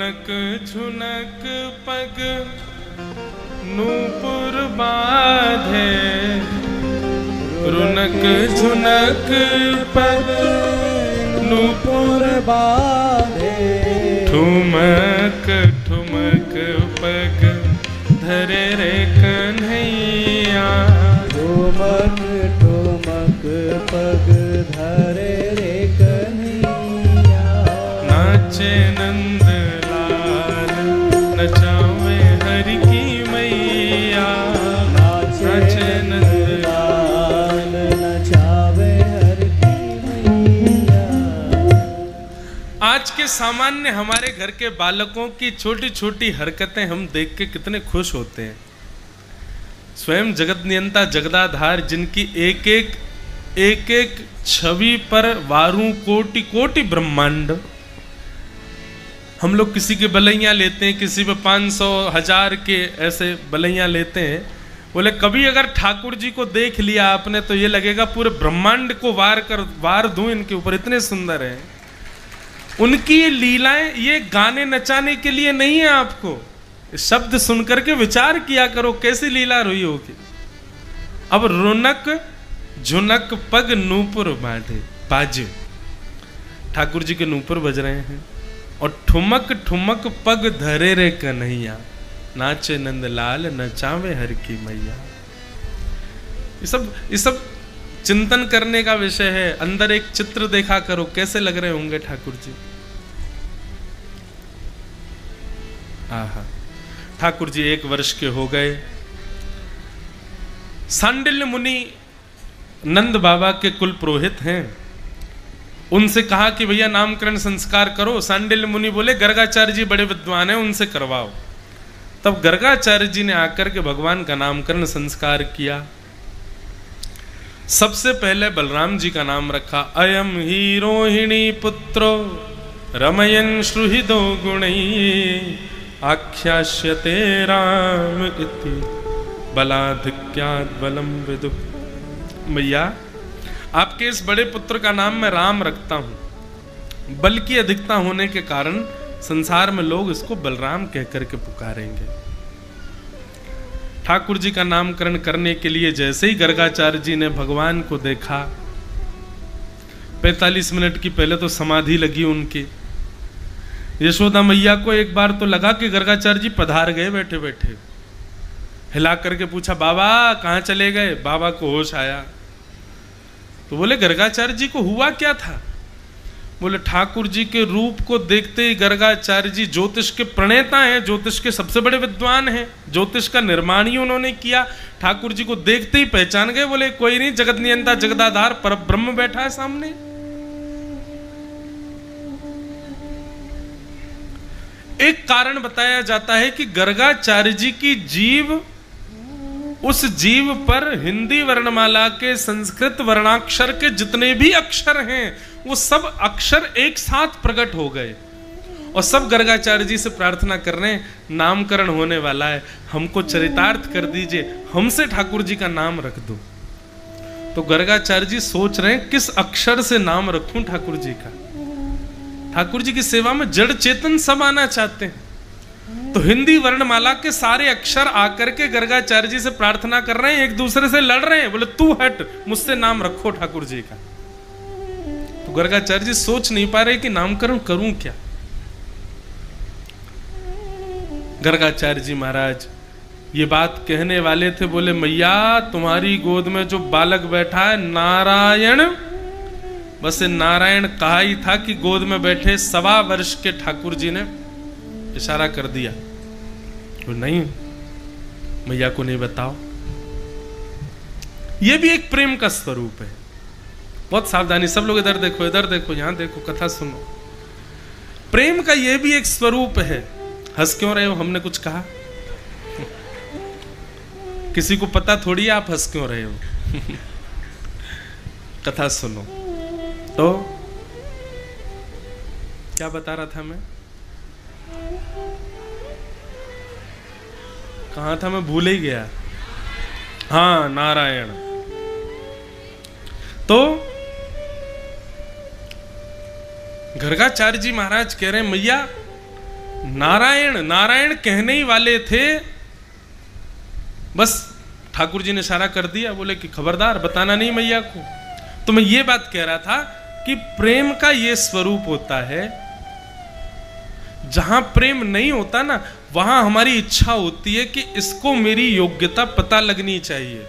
रुनक झुनक पग नूपुर बाधे, रुनक झुनक पग नूपुर बाधे, ठुमक ठुमक पग धरे रे कन्हैया, ठुमक ठुमक पग धरे रे कन्हैया, नाचे नंद लाल नचावे हरि की मैया, नाचे नंद लाल नचावे हरि की मैया। आज के सामान्य हमारे घर के बालकों की छोटी छोटी हरकतें हम देख के कितने खुश होते हैं। स्वयं जगत नियंता जगदाधार जिनकी एक एक छवि पर वारू कोटि कोटि ब्रह्मांड। हम लोग किसी के बलैया लेते हैं, किसी पे 500 1000 के ऐसे बलैया लेते हैं। बोले कभी अगर ठाकुर जी को देख लिया आपने तो ये लगेगा पूरे ब्रह्मांड को वार दूं इनके ऊपर, इतने सुंदर हैं। उनकी ये लीलाएं ये गाने नचाने के लिए नहीं है, आपको शब्द सुनकर के विचार किया करो कैसी लीला रही होगी। अब रुनक झुनक पग नूपुर बाधे, बाजे ठाकुर जी के नूपुर बज रहे हैं, और ठुमक ठुमक पग धरे रे कन्हैया, नाचे नंद लाल नचावे हर की मैया। ये सब चिंतन करने का विषय है। अंदर एक चित्र देखा करो कैसे लग रहे होंगे ठाकुर जी। आहा, ठाकुर जी 1 वर्ष के हो गए। सांडिल्य मुनि नंद बाबा के कुल पुरोहित हैं। उनसे कहा कि भैया नामकरण संस्कार करो। सांडिल्य मुनि बोले गर्गाचार्य जी बड़े विद्वान हैं, उनसे करवाओ। तब गर्गाचार्य जी ने आकर के भगवान का नामकरण संस्कार किया। सबसे पहले बलराम जी का नाम रखा। अयम ही रोहिणी पुत्रो रमयन श्रुहिदो गुणै, आख्यास्यते राम इति बलाधिक्यात् बलम विदु। मैया आपके इस बड़े पुत्र का नाम मैं राम रखता हूं। बल की अधिकता होने के कारण संसार में लोग इसको बलराम कहकर के पुकारेंगे। ठाकुर जी का नामकरण करने के लिए जैसे ही गर्गाचार्य जी ने भगवान को देखा, 45 मिनट की पहले तो समाधि लगी उनकी। यशोदा मैया को एक बार तो लगा कि गर्गाचार्य जी पधार गए बैठे बैठे। हिला करके पूछा बाबा कहाँ चले गए। बाबा को होश आया तो बोले गर्गाचार्य जी को हुआ क्या था। बोले ठाकुर जी के रूप को देखते ही गर्गाचार्य जी ज्योतिष के प्रणेता हैं, ज्योतिष के सबसे बड़े विद्वान हैं, ज्योतिष का निर्माण ही उन्होंने किया। ठाकुर जी को देखते ही पहचान गए। बोले कोई नहीं, जगत नियंता जगदाधार पर ब्रह्म बैठा है सामने। एक कारण बताया जाता है कि गर्गाचार्य जी की जीव, उस जीव पर हिंदी वर्णमाला के संस्कृत वर्णाक्षर के जितने भी अक्षर हैं वो सब अक्षर एक साथ प्रकट हो गए और सब गर्गाचार्य जी से प्रार्थना कर रहे हैं, नामकरण होने वाला है, हमको चरितार्थ कर दीजिए, हमसे ठाकुर जी का नाम रख दो। तो गर्गाचार्य जी सोच रहे हैं किस अक्षर से नाम रखूं ठाकुर जी का। ठाकुर जी की सेवा में जड़ चेतन सब आना चाहते हैं। तो हिंदी वर्णमाला के सारे अक्षर आकर के गर्गाचार्य जी से प्रार्थना कर रहे हैं, एक दूसरे से लड़ रहे हैं। बोले तू हट, मुझसे नाम रखो ठाकुर जी का। तो गर्गाचार्य जी सोच नहीं पा रहे कि नामकरण करूं क्या। गर्गाचार्य जी महाराज ये बात कहने वाले थे। बोले मैया तुम्हारी गोद में जो बालक बैठा है नारायण, बस नारायण कहा ही था कि गोद में बैठे 1.25 वर्ष के ठाकुर जी ने इशारा कर दिया। तो नहीं, मैया को नहीं बताओ। यह भी एक प्रेम का स्वरूप है। बहुत सावधानी, सब लोग इधर देखो, इधर देखो, यहां देखो, कथा सुनो। प्रेम का यह भी एक स्वरूप है। हंस क्यों रहे हो, हमने कुछ कहा? किसी को पता थोड़ी आप हंस क्यों रहे हो। कथा सुनो। तो क्या बता रहा था मैं, कहां था मैं, भूल ही गया। हाँ, नारायण। तो गर्गाचार्य जी महाराज कह रहे हैं मैया नारायण नारायण कहने ही वाले थे, बस ठाकुर जी ने इशारा कर दिया, बोले कि खबरदार बताना नहीं मैया को। तो मैं ये बात कह रहा था कि प्रेम का ये स्वरूप होता है, जहां प्रेम नहीं होता ना, वहां हमारी इच्छा होती है कि इसको मेरी योग्यता पता लगनी चाहिए,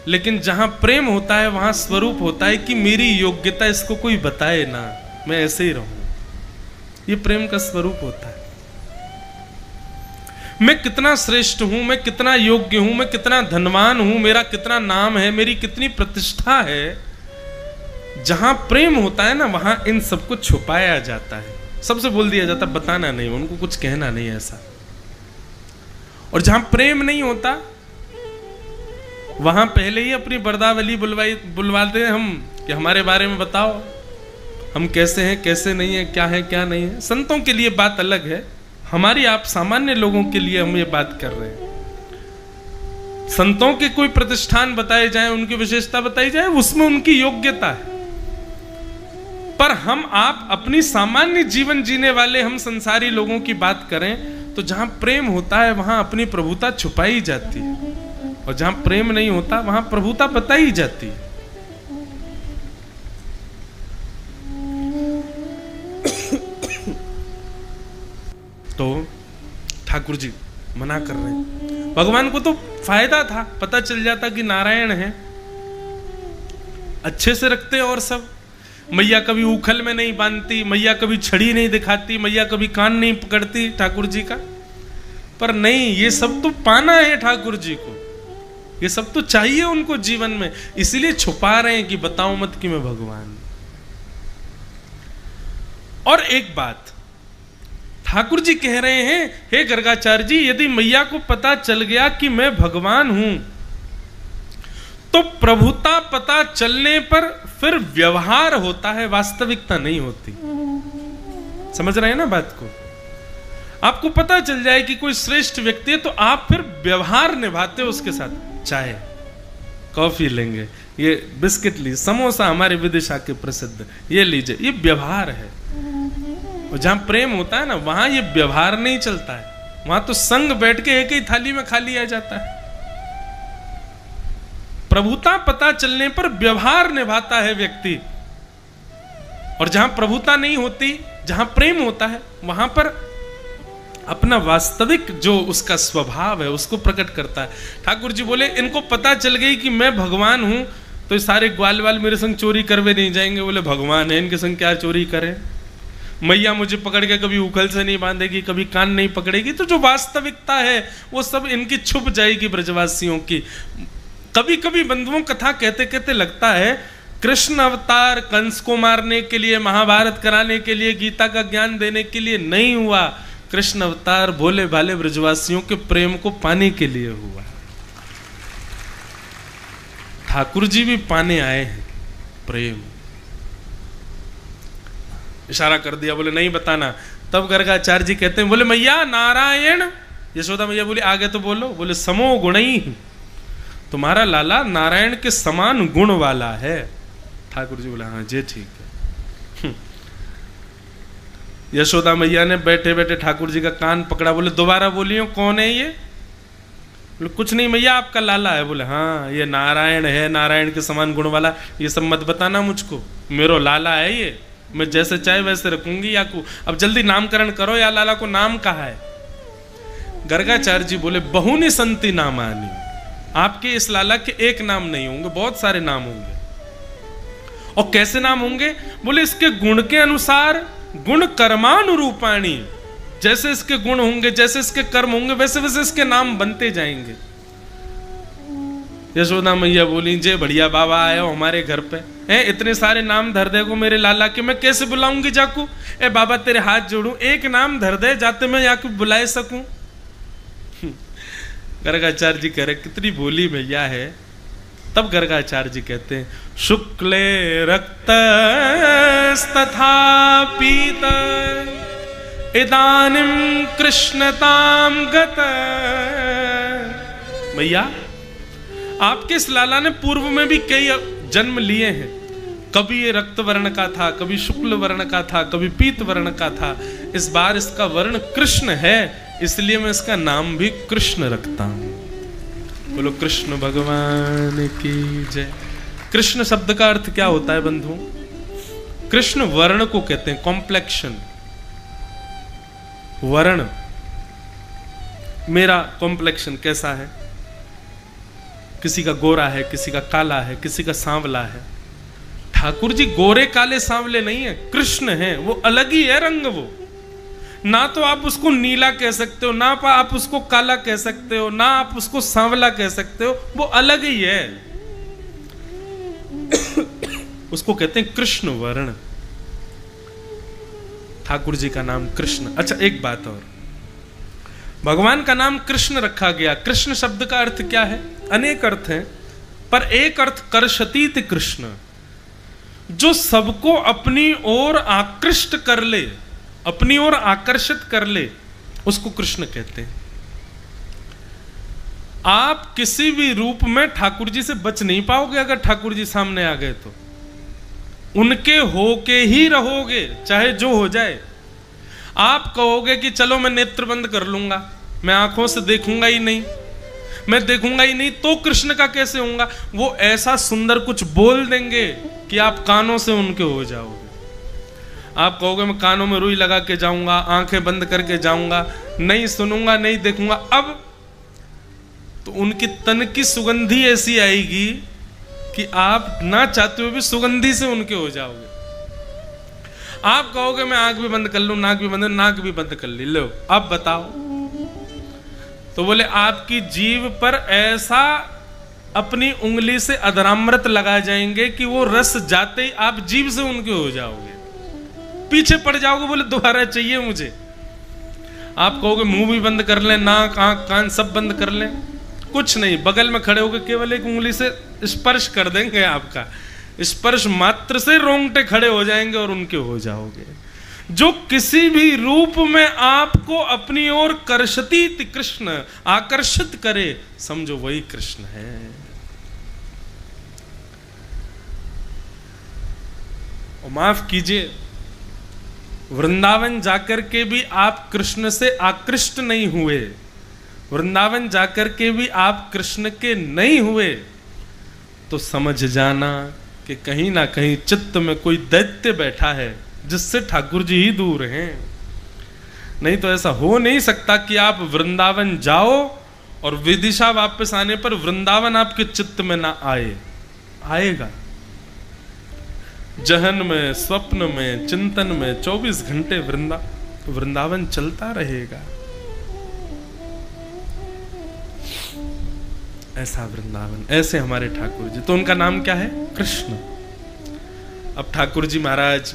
लेकिन जहां प्रेम होता है वहां स्वरूप होता है कि मेरी योग्यता इसको कोई बताए ना, मैं ऐसे ही रहूं। ये प्रेम का स्वरूप होता है। मैं कितना श्रेष्ठ हूं, मैं कितना योग्य हूं, मैं कितना धनवान हूं, मेरा कितना नाम है, मेरी कितनी प्रतिष्ठा है, जहां प्रेम होता है ना वहां इन सबको छुपाया जाता है, सबसे बोल दिया जाता, बताना नहीं, उनको कुछ कहना नहीं ऐसा। और जहां प्रेम नहीं होता वहां पहले ही अपनी बर्दावली बुलवाते हैं हम कि हमारे बारे में बताओ, हम कैसे हैं कैसे नहीं है, क्या है क्या नहीं है। संतों के लिए बात अलग है, हमारी आप सामान्य लोगों के लिए हम ये बात कर रहे हैं। संतों के कोई प्रतिष्ठान बताए जाए, उनकी विशेषता बताई जाए, उसमें उनकी योग्यता है। पर हम आप अपनी सामान्य जीवन जीने वाले हम संसारी लोगों की बात करें तो जहां प्रेम होता है वहां अपनी प्रभुता छुपाई जाती है, और जहां प्रेम नहीं होता वहां प्रभुता बताई जाती है। तो ठाकुर जी मना कर रहे हैं। भगवान को तो फायदा था, पता चल जाता कि नारायण है, अच्छे से रखते और सब। मैया कभी उखल में नहीं बांधती, मैया कभी छड़ी नहीं दिखाती, मैया कभी कान नहीं पकड़ती ठाकुर जी का। पर नहीं, ये सब तो पाना है ठाकुर जी को, ये सब तो चाहिए उनको जीवन में, इसीलिए छुपा रहे हैं कि बताओ मत कि मैं भगवान। और एक बात ठाकुर जी कह रहे हैं, हे गर्गाचार्य जी, यदि मैया को पता चल गया कि मैं भगवान हूं तो प्रभुता पता चलने पर फिर व्यवहार होता है, वास्तविकता नहीं होती। समझ रहे हैं ना बात को? आपको पता चल जाए कि कोई श्रेष्ठ व्यक्ति है तो आप फिर व्यवहार निभाते हो उसके साथ। चाय कॉफी लेंगे, ये बिस्किट लीजिए, समोसा हमारे विदिशा के प्रसिद्ध, ये लीजिए, ये व्यवहार है। और जहां प्रेम होता है ना वहां ये व्यवहार नहीं चलता है, वहां तो संग बैठ के एक ही थाली में खा लिया जाता है। प्रभुता पता चलने पर व्यवहार निभाता है व्यक्ति, और जहां प्रभुता नहीं होती, जहां प्रेम होता है, वहां पर अपना वास्तविक जो उसका स्वभाव है उसको प्रकट करता है। ठाकुर जी बोले, इनको पता चल गई कि मैं भगवान हूं तो ये सारे ग्वाल वाल मेरे संग चोरी करवे नहीं जाएंगे। बोले भगवान है, इनके संग क्या चोरी करें। मैया मुझे पकड़ के कभी उखल से नहीं बांधेगी, कभी कान नहीं पकड़ेगी, तो जो वास्तविकता है वो सब इनकी छुप जाएगी ब्रजवासियों की। कभी कभी बंधुओं कथा कहते कहते लगता है कृष्ण अवतार कंस को मारने के लिए, महाभारत कराने के लिए, गीता का ज्ञान देने के लिए नहीं हुआ। कृष्ण अवतार भोले भाले ब्रजवासियों के प्रेम को पाने के लिए हुआ। ठाकुर जी भी पाने आए हैं प्रेम। इशारा कर दिया, बोले नहीं बताना। तब गर्गाचार्य जी कहते हैं, बोले मैया नारायण। यशोदा मैया बोली आगे तो बोलो। बोले समो गुणई, तुम्हारा लाला नारायण के समान गुण वाला है। ठाकुर जी बोले हाँ जी ठीक है। यशोदा मैया ने बैठे बैठे ठाकुर जी का कान पकड़ा, बोले दोबारा बोलियो कौन है ये। बोले कुछ नहीं मैया, आपका लाला है। बोले हाँ ये नारायण है, नारायण के समान गुण वाला, ये सब मत बताना मुझको, मेरो लाला है ये, मैं जैसे चाहे वैसे रखूंगी। या को अब जल्दी नामकरण करो, या लाला को नाम कहा है। गर्गाचार्य जी बोले बहुनी संति नामानी, आपके इस लाला के एक नाम नहीं होंगे, बहुत सारे नाम होंगे। और कैसे नाम होंगे? बोले इसके गुण के अनुसार, गुण कर्मानुरूपाणी, जैसे इसके गुण होंगे, जैसे इसके कर्म होंगे, वैसे वैसे इसके नाम बनते जाएंगे। यशोदा मैया बोली जे बढ़िया बाबा आए हो हमारे घर पे, हैं इतने सारे नाम धर दे को मेरे लाला के, मैं कैसे बुलाऊंगी जाकू। ए बाबा तेरे हाथ जोड़ू, एक नाम धर दे जाते मैं याकू बुलाए सकूं। गर्गाचार्य जी कह रहे कितनी भोली मैया है। तब गर्गाचार्य जी कहते हैं शुक्ले रक्त तथा पीत इदानिम कृष्णताम गत। मैया आपके इस लाला ने पूर्व में भी कई जन्म लिए हैं, कभी ये रक्त वर्ण का था, कभी शुक्ल वर्ण का था, कभी पीत वर्ण का था। इस बार इसका वर्ण कृष्ण है, इसलिए मैं इसका नाम भी कृष्ण रखता हूं। बोलो कृष्ण भगवान की जय। कृष्ण शब्द का अर्थ क्या होता है बंधु? कृष्ण वर्ण को कहते हैं, कॉम्प्लेक्शन। वर्ण, मेरा कॉम्प्लेक्शन कैसा है? किसी का गोरा है, किसी का काला है, किसी का सांवला है। ठाकुर जी गोरे काले सांवले नहीं है, कृष्ण है, वो अलग ही है रंग। वो ना तो आप उसको नीला कह सकते हो, ना आप उसको काला कह सकते हो, ना आप उसको सांवला कह सकते हो, वो अलग ही है। उसको कहते हैं कृष्ण वर्ण। ठाकुर जी का नाम कृष्ण। अच्छा एक बात और, भगवान का नाम कृष्ण रखा गया। कृष्ण शब्द का अर्थ क्या है? अनेक अर्थ हैं, पर एक अर्थ कर्षतीत कृष्ण, जो सबको अपनी ओर आकृष्ट कर ले, अपनी ओर आकर्षित कर ले, उसको कृष्ण कहते हैं। आप किसी भी रूप में ठाकुर जी से बच नहीं पाओगे। अगर ठाकुर जी सामने आ गए तो उनके होके ही रहोगे, चाहे जो हो जाए। आप कहोगे कि चलो मैं नेत्र बंद कर लूंगा, मैं आंखों से देखूंगा ही नहीं, मैं देखूंगा ही नहीं, तो कृष्ण का कैसे होऊंगा? वो ऐसा सुंदर कुछ बोल देंगे कि आप कानों से उनके हो जाओगे। आप कहोगे मैं कानों में रुई लगा के जाऊंगा, आंखें बंद करके जाऊंगा, नहीं सुनूंगा, नहीं देखूंगा। अब तो उनकी तन की सुगंधी ऐसी आएगी कि आप ना चाहते हुए भी सुगंधी से उनके हो जाओगे। आप कहोगे मैं आंख भी बंद कर लूं, नाक भी बंद, नाक भी बंद कर ली, लो अब बताओ। तो बोले आपकी जीभ पर ऐसा अपनी उंगली से अधरामृत लगा जाएंगे कि वो रस जाते ही आप जीभ से उनके हो जाओगे, पीछे पड़ जाओगे, बोले दोबारा चाहिए मुझे। आप कहोगे मुंह भी बंद कर लें, नाक आंख कान सब बंद कर लें, कुछ नहीं, बगल में खड़े होकर केवल एक उंगली से स्पर्श कर देंगे, आपका स्पर्श मात्र से रोंगटे खड़े हो जाएंगे और उनके हो जाओगे। जो किसी भी रूप में आपको अपनी ओर कर्षतीत कृष्ण, आकर्षित करे, समझो वही कृष्ण है। और माफ कीजिए, वृंदावन जाकर के भी आप कृष्ण से आकृष्ट नहीं हुए, वृंदावन जाकर के भी आप कृष्ण के नहीं हुए, तो समझ जाना कि कहीं ना कहीं चित्त में कोई दैत्य बैठा है जिससे ठाकुर जी ही दूर हैं। नहीं तो ऐसा हो नहीं सकता कि आप वृंदावन जाओ और विदिशा वापस आने पर वृंदावन आपके चित्त में ना आए। आएगा। जहन में, स्वप्न में, चिंतन में 24 घंटे वृंदावन चलता रहेगा। ऐसा वृंदावन, ऐसे हमारे ठाकुर जी। तो उनका नाम क्या है? कृष्ण। अब ठाकुर जी महाराज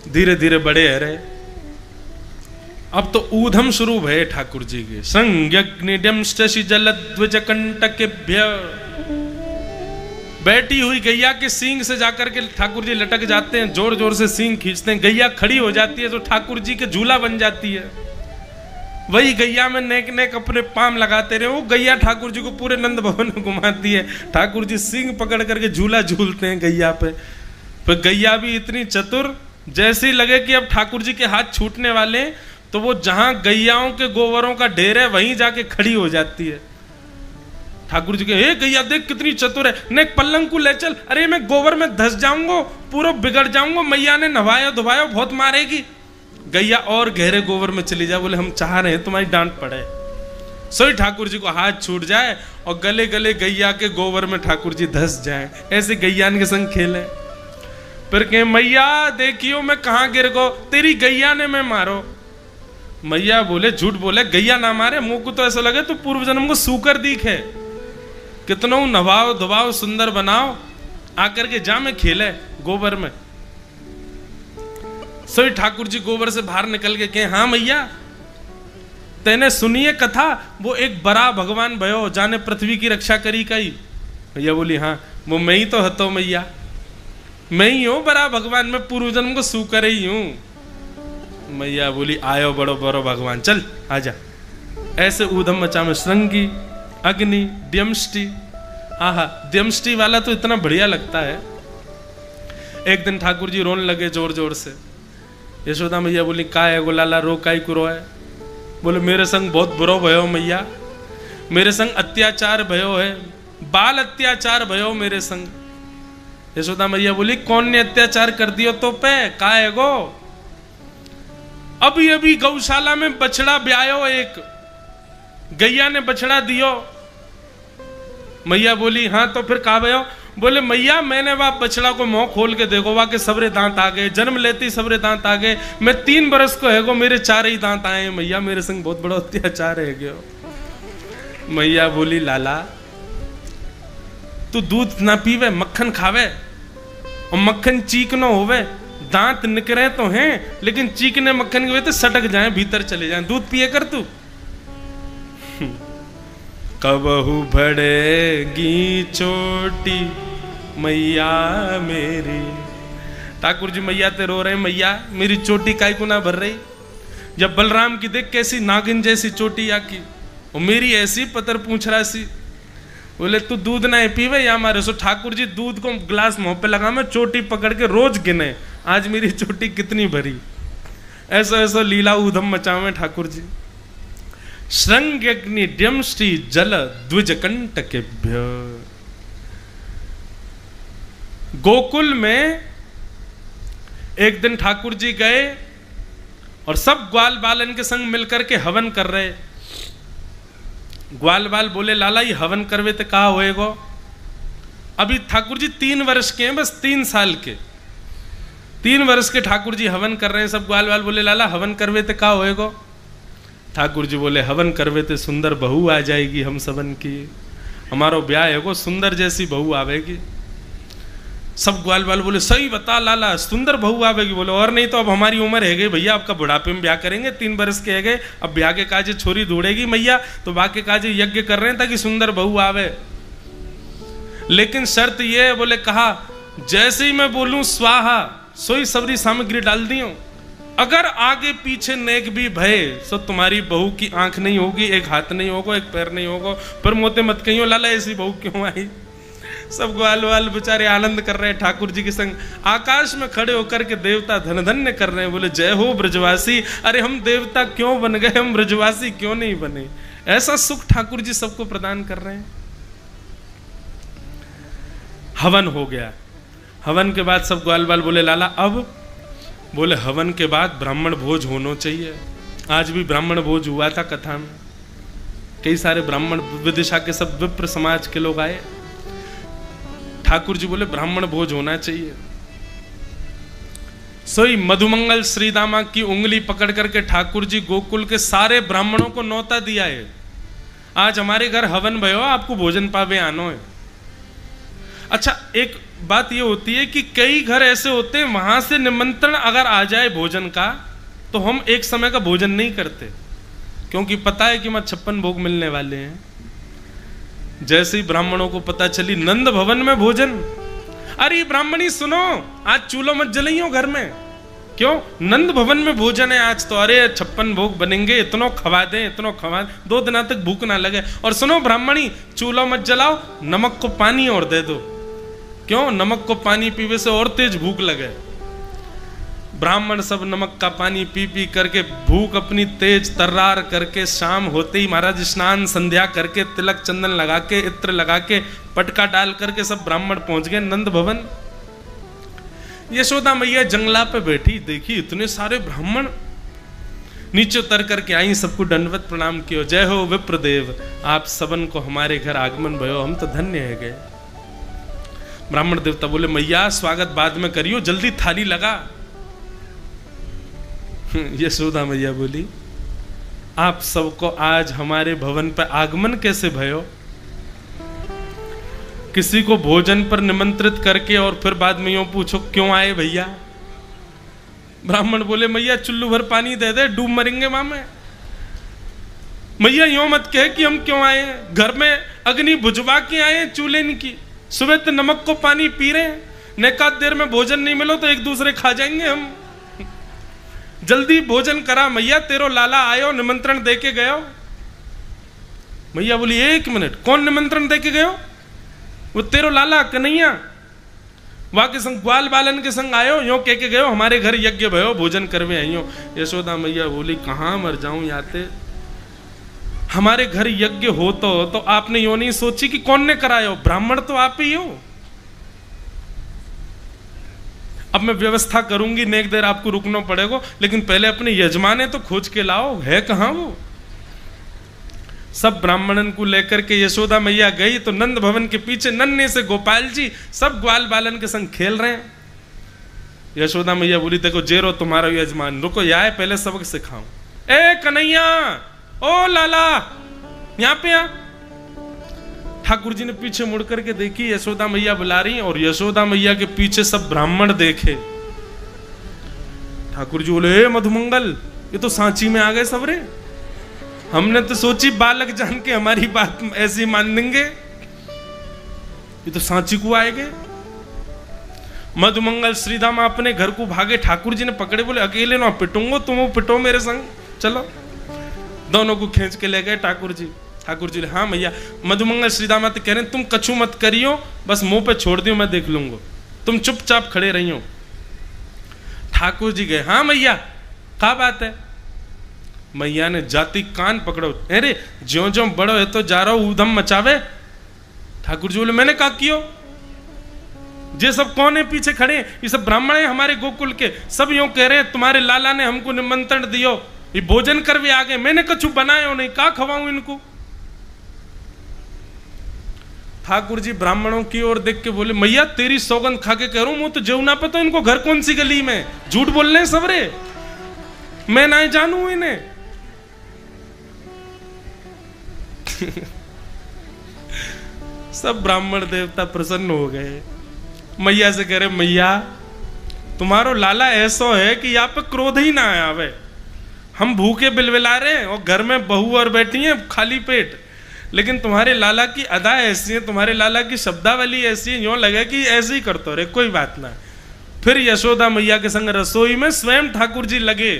धीरे धीरे बड़े है रहे। अब तो ऊधम शुरू भये ठाकुर जी के। संज्ञग्निड्यंश्चि जलध्वज कंटकेभ्य। बैठी हुई गैया के सींग से जाकर के ठाकुर जी लटक जाते हैं, जोर जोर से सींग खींचते हैं, गैया खड़ी हो जाती है तो ठाकुर जी के झूला बन जाती है। वही गैया में नेक नेक अपने पाम लगाते रहे, वो गैया ठाकुर जी को पूरे नंद भवन में घुमाती है। ठाकुर जी सींग पकड़ करके झूला झूलते हैं गैया पे। पर गैया भी इतनी चतुर, जैसे ही लगे कि अब ठाकुर जी के हाथ छूटने वाले, तो वो जहां गैयाओं के गोबरों का ढेर है वहीं जाके खड़ी हो जाती है। ठाकुर जी के, हे गैया देख कितनी चतुर है, नेक पल्लंग को ले चल। अरे मैं गोबर में धस जाऊंगा, पूरा बिगड़ जाऊंगा, मैया ने नवाया धुवाया, बहुत मारेगी। गैया और गहरे गोबर में चली जाए, बोले हम चाह रहे हैं तुम्हारी डांट पड़े। सोई ठाकुर जी को हाथ छूट जाए और गले गले गैया के गोबर में ठाकुर जी धस जाए। ऐसे गैयान के संग खेले। फिर कहे मैया देखियो मैं कहाँ गिर गो, तेरी गैया ने मैं मारो। मैया बोले झूठ बोले, गैया ना मारे, मुंह को तो ऐसा लगे तो पूर्व जन्म को सूकर दिखे। कितनों नवाओ धुवाओ सुंदर बनाओ, आकर के जा में खेले गोबर में। सोई ठाकुर जी गोबर से बाहर निकल के कहे, हाँ मैया तेने सुनिए कथा, वो एक बड़ा भगवान भयो जाने पृथ्वी की रक्षा करी कई। मैया बोली हाँ वो मैं ही तो हतो मैया, मैं ही हूं बड़ा भगवान, मैं पूर्व जन्म को सूकर ही हूं। मैया बोली आयो बड़ो बड़ो भगवान, चल आजा। ऐसे ऊधम मचा में श्रृंगी, अग्नि, द्यमष्टि। आहा, द्यमष्टि वाला तो इतना बढ़िया लगता है एक दिन ठाकुर जी रोने लगे जोर जोर से। यशोदा मैया बोली का है गोलाला, रो काई कुरो है? बोले मेरे संग बहुत बुरो भयो मैया, मेरे संग अत्याचार भयो है, बाल अत्याचार भयो मेरे संग। यशोदा मैया बोली कौन ने अत्याचार कर दियो तो पे का है गो? अभी अभी गौशाला में बछड़ा ब्यायो, एक गैया ने बछड़ा दियो। मैया बोली हाँ तो फिर का भयो? बोले मैया मैंने वह बछड़ा को मुंह खोल के देखो, वह के सबरे दांत आ गए, जन्म लेते ही सबरे दांत आ गए, मैं 3 बरस को है गो मेरे 4 ही दांत आए। मैया मेरे संग बहुत बड़ा अत्याचार है गयो। मैया बोली लाला तू दूध ना पीवे, मक्खन खावे, और मक्खन चीकनो होवे, दांत निकरे तो हैं लेकिन चीकने मक्खन के तो सटक जाए, भीतर चले जाए, दूध पिए कर तू। कबहू बढ़ेगी चोटी मैया मेरी। ठाकुर जी मैया ते रो रहे, मैया मेरी चोटी काई को ना भर रही? जब बलराम की देख कैसी नागिन जैसी चोटी आकी, और मेरी ऐसी पतर पूछ रहा सी। बोले तू दूध ना पीवे या मारे सो? ठाकुर जी दूध को गिलास मुंह पे लगा, मैं चोटी पकड़ के रोज गिने आज मेरी चोटी कितनी भरी। ऐसा ऐसा लीला उधम मचावे ठाकुर जी। श्रृंग्यग्नि द्यमश्री जल द्विज कंटकेभ्य। गोकुल में एक दिन ठाकुर जी गए और सब ग्वाल बालन के संग मिलकर के हवन कर रहे। ग्वाल बाल बोले लाला ये हवन करवे तो कहा होएगो? अभी ठाकुर जी 3 वर्ष के हैं, बस 3 साल के, 3 वर्ष के ठाकुर जी हवन कर रहे हैं। सब ग्वाल बाल बोले लाला हवन करवे तो कहा होएगो? ठाकुर जी बोले हवन करवे तो सुंदर बहू आ जाएगी हम सबन की, हमारो ब्याह है वो सुंदर जैसी बहू आवेगी। सब ग्वाल बाल बोले सही बता लाला सुंदर बहू आवेगी? बोले और नहीं तो अब हमारी उम्र है गई भैया, आपका बुढ़ापे में ब्याह करेंगे, 3 बरस के है गए, अब ब्याह के काजे छोरी ढूंढेगी मैया, तो बाकी काजे यज्ञ कर रहे हैं ताकि सुंदर बहू आवे। लेकिन शर्त ये है, बोले कहा जैसे ही मैं बोलूं स्वाहा सोई सबरी सामग्री डाल दियो, अगर आगे पीछे नेक भी भय सो तुम्हारी बहू की आंख नहीं होगी, एक हाथ नहीं होगा, एक पैर नहीं होगा, पर मोते मत कहियो लाला ऐसी बहू क्यों आई। सब ग्वाल वाल बेचारे आनंद कर रहे हैं ठाकुर जी के संग। आकाश में खड़े होकर के देवता धन धन्य कर रहे हैं, बोले जय हो ब्रजवासी। अरे हम देवता क्यों बन गए, हम ब्रजवासी क्यों नहीं बने? ऐसा सुख ठाकुर जी सबको प्रदान कर रहे हैं। हवन हो गया। हवन के बाद सब ग्वाल बाल बोले लाला अब? बोले हवन के बाद ब्राह्मण भोज होना चाहिए। आज भी ब्राह्मण भोज हुआ था कथा में, कई सारे ब्राह्मण विदिशा के सब विप्र समाज के लोग आए। ठाकुर जी बोले ब्राह्मण भोज होना चाहिए। सोई मधुमंगल श्रीदामा की उंगली पकड़ करके ठाकुर जी गोकुल के सारे ब्राह्मणों को न्योता दिया है, आज हमारे घर हवन भयो, आपको भोजन पावे आनो है। अच्छा एक बात ये होती है कि कई घर ऐसे होते हैं वहां से निमंत्रण अगर आ जाए भोजन का तो हम एक समय का भोजन नहीं करते, क्योंकि पता है कि मैं 56 भोग मिलने वाले हैं। जैसे ही ब्राह्मणों को पता चली नंद भवन में भोजन, अरे ब्राह्मणी सुनो आज चूल्हा मत जलाइयो घर में, क्यों? नंद भवन में भोजन है आज तो। अरे 56 भोग बनेंगे, इतनो खवा दे, इतनो खवा, 2 दिन तक भूख ना लगे। और सुनो ब्राह्मणी चूल्हा मत जलाओ, नमक को पानी और दे दो, क्यों? नमक को पानी पीवे से और तेज भूख लगे। ब्राह्मण सब नमक का पानी पी पी करके भूख अपनी तेज तर्रार करके शाम होते ही महाराज स्नान संध्या करके तिलक चंदन लगा के इत्र लगा के पटका डाल करके सब ब्राह्मण पहुंच गए नंद भवन। यशोदा मैया जंगला पे बैठी, देखी इतने सारे ब्राह्मण, नीचे उतर करके आई, सबको दंडवत प्रणाम कियो। जय हो विप्रदेव, आप सबन को हमारे घर आगमन भयो, हम तो धन्य है गए। ब्राह्मण देवता बोले मैया स्वागत बाद में करियो, जल्दी थाली लगा। यशोदा मैया बोली आप सबको आज हमारे भवन पर आगमन कैसे भयो? किसी को भोजन पर निमंत्रित करके और फिर बाद में यूं पूछो क्यों आए भैया? ब्राह्मण बोले मैया चुल्लू भर पानी दे दे, डूब मरेंगे मां में। मैया यूं मत कहे कि हम क्यों आए, घर में अग्नि बुझवा के आए चूल्हे की, सुबह तो नमक को पानी पी रहे हैं, नेकात देर में भोजन नहीं मिलो तो एक दूसरे खा जाएंगे हम। जल्दी भोजन करा मैया, तेरो लाला आयो निमंत्रण दे के गयो। मैया बोली 1 मिनट, कौन निमंत्रण दे के गयो? वो तेरो लाला कन्हैया। वहां के संग ग्वाल बालन के संग आयो, यो कह के गयो हमारे घर यज्ञ भयो, भोजन करवे आइयो। यशोदा मैया बोली कहाँ मर जाऊं याते, हमारे घर यज्ञ हो तो आपने यो नहीं सोची कि कौन ने करायो, ब्राह्मण तो आप ही हो। अब मैं व्यवस्था करूंगी, नेक देर आपको रुकना पड़ेगा, लेकिन पहले अपने यजमाने तो खोज के लाओ, है कहां वो। सब ब्राह्मणन को लेकर के यशोदा मैया गई तो नंद भवन के पीछे नन्हे से गोपाल जी सब ग्वाल बालन के संग खेल रहे हैं। यशोदा मैया बोली देखो जेरो तुम्हारा यजमान, रुको यार पहले सबक सिखाऊं। ए कन्हैया, ओ लाला, यहां पे आ। ठाकुर जी ने पीछे मुड़ करके देखी, यशोदा मैया बुला रही और यशोदा मैया के पीछे सब ब्राह्मण देखे। ठाकुर जी बोले मधुमंगल, ये तो सांची में आ गए सबरे, हमने तो सोची बालक जान के हमारी बात ऐसी मान देंगे, ये तो सांची को आएंगे। मधुमंगल श्रीधाम अपने घर को भागे, ठाकुर जी ने पकड़े, बोले अकेले ना पिटूंगो, तुम वो पिटो मेरे संग, चलो। दोनों को खींच के ले गए ठाकुर जी। ठाकुर जी हाँ मैया। मधुमंगल श्रीधाम कह रहे तुम कछु मत करियो, बस मुंह पे छोड़ दियो, मैं देख लूंगा, तुम चुपचाप खड़े रहियो। ठाकुर जी गए, हाँ मैया क्या बात है। मैया ने जाति कान पकड़ो, अरे ज्यो ज्यो बड़ो है तो जा रहा हूं ऊधम मचावे। ठाकुर जी बोले मैंने क्या कियो, ये सब कौन है पीछे खड़े, ये सब ब्राह्मण है हमारे गोकुल के, सब यूं कह रहे हैं तुम्हारे लाला ने हमको निमंत्रण दियो, ये भोजन करवे आ गए, मैंने कछु बनायो नहीं, का खवाऊं इनको। ठाकुर जी ब्राह्मणों की ओर देख के बोले मैया तेरी सौगंध खा के कह रहा हूं, मैं तो जेवना पता इनको घर कौन सी गली में, झूठ बोल रहे सबरे, मैं ना जानू इन्हें। सब ब्राह्मण देवता प्रसन्न हो गए, मैया से कह रहे मैया तुम्हारो लाला ऐसो है कि यहाँ पे क्रोध ही ना आवे, हम भूखे बिलबिला रहे हैं और घर में बहू और बैठी हैं खाली पेट, लेकिन तुम्हारे लाला की अदा ऐसी है, तुम्हारे लाला की शब्दावली ऐसी है, यूं लगे कि ऐसे ही करते रहे, कोई बात ना। फिर यशोदा मैया के संग रसोई में स्वयं ठाकुर जी लगे,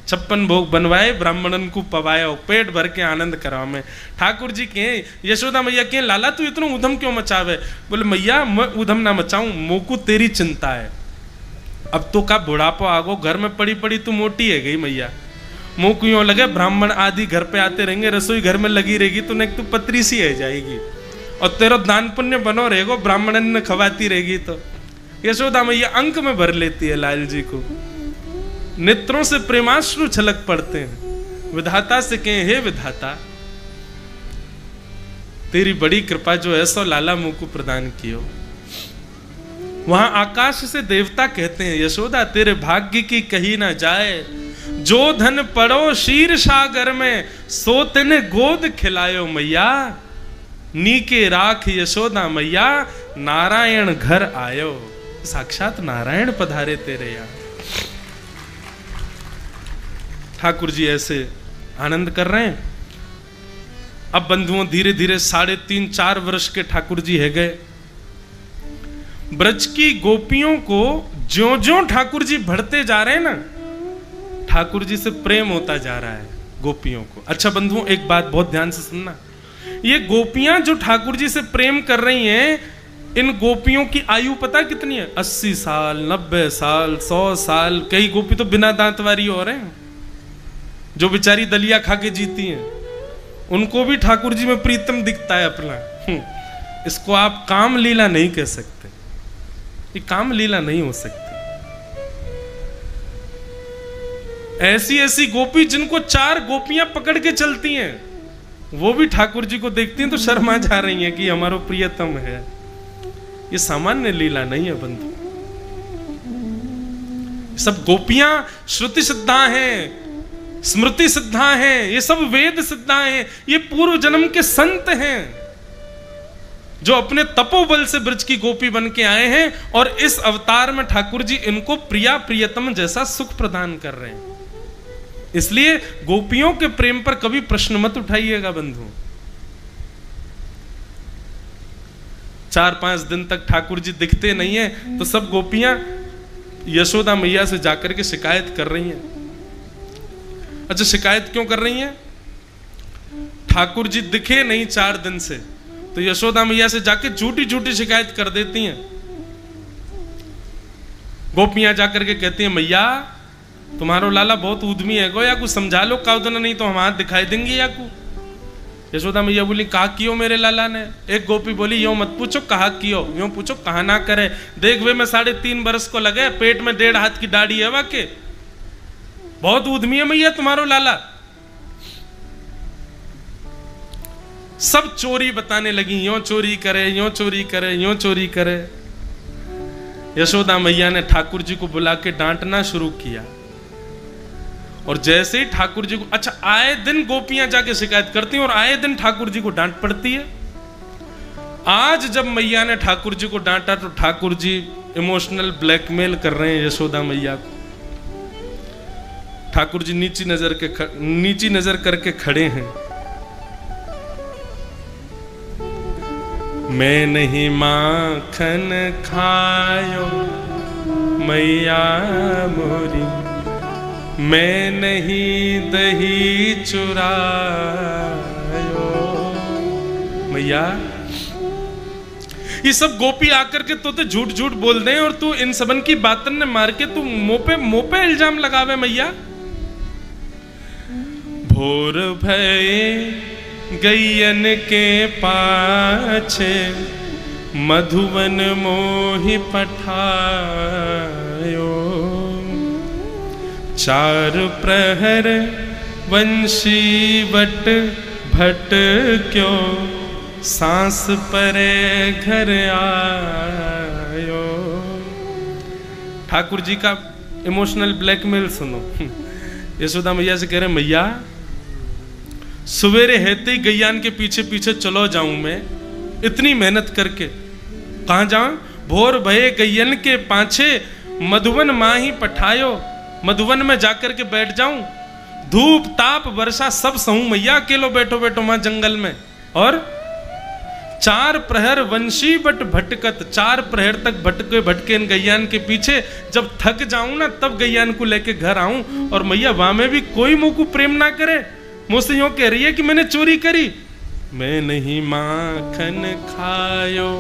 56 भोग बनवाए, ब्राह्मणन को पवाए, पेट भर के आनंद कराओ में। ठाकुर जी के यशोदा मैया के लाला तू इतना उधम क्यों मचावे। बोले मैया मैं उधम ना मचाऊं, मोको तेरी चिंता है, अब तो का बुढ़ापा आगो, घर में पड़ी पड़ी तू मोटी है गई मैया, मुंह को यूं लगे ब्राह्मण आदि घर पे आते रहेंगे, रसोई घर में लगी रहेगी, तो तू पतरी सी है जाएगी और तेरा दान पुण्य बनो रहेगा, ब्राह्मणन ने खवाती रहेगी। तो यशोदा मैया अंक में भर लेती है लाल जी को, नेत्रों से प्रेमाश्रु छलक पड़ते हैं, विधाता से कहें हे विधाता तेरी बड़ी कृपा जो ऐसो लाला मुंह को प्रदान कियो। वहां आकाश से देवता कहते हैं यशोदा तेरे भाग्य की कही ना जाए, जो धन पड़ो शीर सागर में सो तेने गोद खिलायो मैया, नीके राख यशोदा मैया नारायण घर आयो। साक्षात नारायण पधारे तेरे यहाँ। ठाकुर जी ऐसे आनंद कर रहे हैं। अब बंधुओं धीरे धीरे 3.5-4 वर्ष के ठाकुर जी है गए। ब्रज की गोपियों को ज्यों ज्यों ठाकुर जी बढ़ते जा रहे हैं ना, ठाकुर जी से प्रेम होता जा रहा है गोपियों को। अच्छा बंधुओं एक बात बहुत ध्यान से सुनना, ये गोपियां जो ठाकुर जी से प्रेम कर रही हैं, इन गोपियों की आयु पता कितनी है? 80 साल, 90 साल, 100 साल। कई गोपी तो बिना दांत वाली हो रहे हैं, जो बेचारी दलिया खा के जीती हैं, उनको भी ठाकुर जी में प्रीतम दिखता है अपना। इसको आप काम लीला नहीं कह सकते, ये काम लीला नहीं हो सकती। ऐसी ऐसी गोपी जिनको 4 गोपियां पकड़ के चलती हैं, वो भी ठाकुर जी को देखती हैं तो शर्मा जा रही हैं कि हमारा प्रियतम है। ये सामान्य लीला नहीं है बंधु। सब गोपियां श्रुति सिद्धा हैं, स्मृति सिद्धा हैं, ये सब वेद सिद्धा हैं, ये पूर्व जन्म के संत हैं जो अपने तपोबल से ब्रज की गोपी बन के आए हैं, और इस अवतार में ठाकुर जी इनको प्रिया प्रियतम जैसा सुख प्रदान कर रहे हैं। इसलिए गोपियों के प्रेम पर कभी प्रश्न मत उठाइएगा बंधु। 4-5 दिन तक ठाकुर जी दिखते नहीं है तो सब गोपियां यशोदा मैया से जाकर के शिकायत कर रही हैं। अच्छा शिकायत क्यों कर रही हैं? ठाकुर जी दिखे नहीं 4 दिन से, तो यशोदा मैया से जाके झूठी झूठी शिकायत कर देती हैं। गोपियां जाकर के कहती हैं मैया तुम्हारो लाला बहुत उद्यमी है गो, या कुछ समझा लो काउदना, नहीं तो हम हाथ दिखाई देंगे या को। यशोदा मैया बोली कहा कियो मेरे लाला ने। एक गोपी बोली यो मत पूछो कहा कियो, यो पूछो कहा ना करे। देख वे में 3.5 बरस को लगे, पेट में 1.5 हाथ की दाढ़ी है वाके, बहुत उद्यमी है मैया तुम्हारो लाला। सब चोरी बताने लगी, यो चोरी करे, यो चोरी करे, यो चोरी करे। यशोदा मैया ने ठाकुर जी को बुला के डांटना शुरू किया। और जैसे ही ठाकुर जी को, अच्छा आए दिन गोपियां जाके शिकायत करती हैं और आए दिन ठाकुर जी को डांट पड़ती है। आज जब मैया ने ठाकुर जी को डांटा तो ठाकुर जी इमोशनल ब्लैकमेल कर रहे हैं यशोदा मैया को। ठाकुर जी नीची नजर करके खड़े हैं। मैं नहीं माखन खायो मैया मोरी, मैं नहीं दही चुरायो। मैया ये सब गोपी आकर के तो झूठ झूठ बोल दें और तू इन सबन की बातन ने मार के तू मुंह पे इल्जाम लगावे मैया। भोर भये गैयन के पाछे मधुवन मोहि पठायो, 4 प्रहर वंशी वट भट क्यों, सांस परे घर आयो। ठाकुर जी का इमोशनल ब्लैकमेल सुनो। यशोदा मैया से कह रहे मैया सवेरे हेते ही गैयान के पीछे पीछे चलो जाऊं मैं, इतनी मेहनत करके कहां जाऊं। भोर भये गैयन के पाछे मधुवन माही पठायो, मधुवन में जाकर के बैठ जाऊं। धूप ताप वर्षा सब सहूं मैया, अकेलो बैठो बैठो मां जंगल में। और 4 प्रहर वंशी बट भटकत, 4 प्रहर तक भटके भटके इन गैयान के पीछे, जब थक जाऊं ना तब गैयान को लेके घर आऊं। और मैया वहां में भी कोई मुंह को प्रेम ना करे, मुझसे यूं कह रही है कि मैंने चोरी करी। मैं नहीं माखन खायो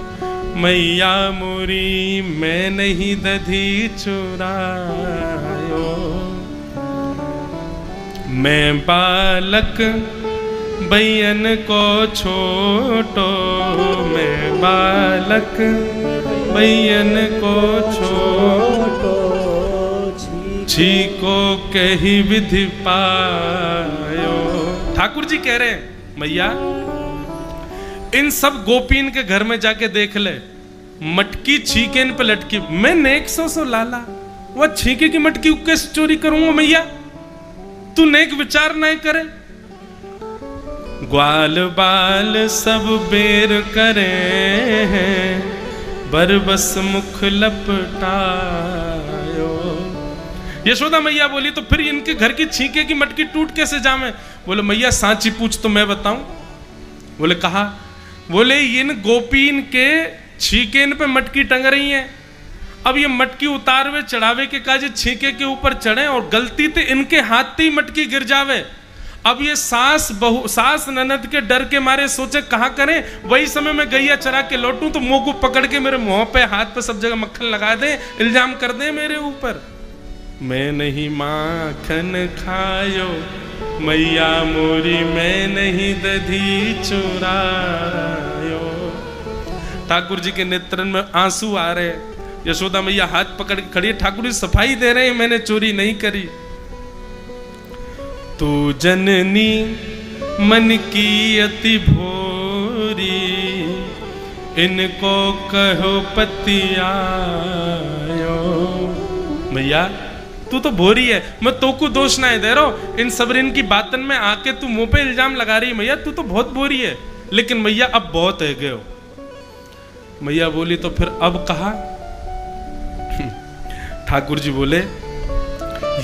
मैया मोरी, मैं नहीं दधी चुरायो। मैं बालक बैयन को छोटो, मैं बालक बैयन को छोटो, छीको कही विधि पायो। ठाकुर जी कह रहे हैं मैया इन सब गोपीन के घर में जाके देख ले, मटकी छीके इन पे लटकी। मैं नेक सो लाला, वह छीके की मटकी कैसे चोरी करूंगा मैया, तू नेक विचार नहीं करे। ग्वाल बाल सब बेर करे हैं, बरबस मुख लपटायो। यशोदा मैया बोली तो फिर इनके घर की छीके की मटकी टूट कैसे जामे। बोले मैया सांची पूछ तो मैं बताऊं। बोले कहा। बोले इन गोपीन के छीके इन पे मटकी टंग रही है, अब ये मटकी उतारवे चढ़ावे के काजे छीके के ऊपर चढ़े और गलती से इनके हाथ से ही मटकी गिर जावे। अब ये सास ननद के डर के मारे सोचे कहा करें। वही समय में गैया चरा के लौटूं तो मुंह को पकड़ के मेरे मुंह पे हाथ पे सब जगह मक्खन लगा दे, इल्जाम कर दे मेरे ऊपर। मैं नहीं माखन खायो मैया मोरी, मैं नहीं दधी चुरायो। ठाकुर जी के नेत्रन में आंसू आ रहे। यशोदा मैया हाथ पकड़ के खड़ी है, ठाकुर जी सफाई दे रहे हैं मैंने चोरी नहीं करी। तू जननी मन की अति भोरी, इनको कहो पतियायो। मैया तू तो भोरी है, मैं तो को दोष ना दे रहा हूं, इन सबरिन की बातन में आके तू मुंह पे इल्जाम लगा रही है। मैया तू तो बहुत भोरी है, लेकिन मैया अब बहुत है गए हो। मैया बोली तो फिर अब कहा। ठाकुर जी बोले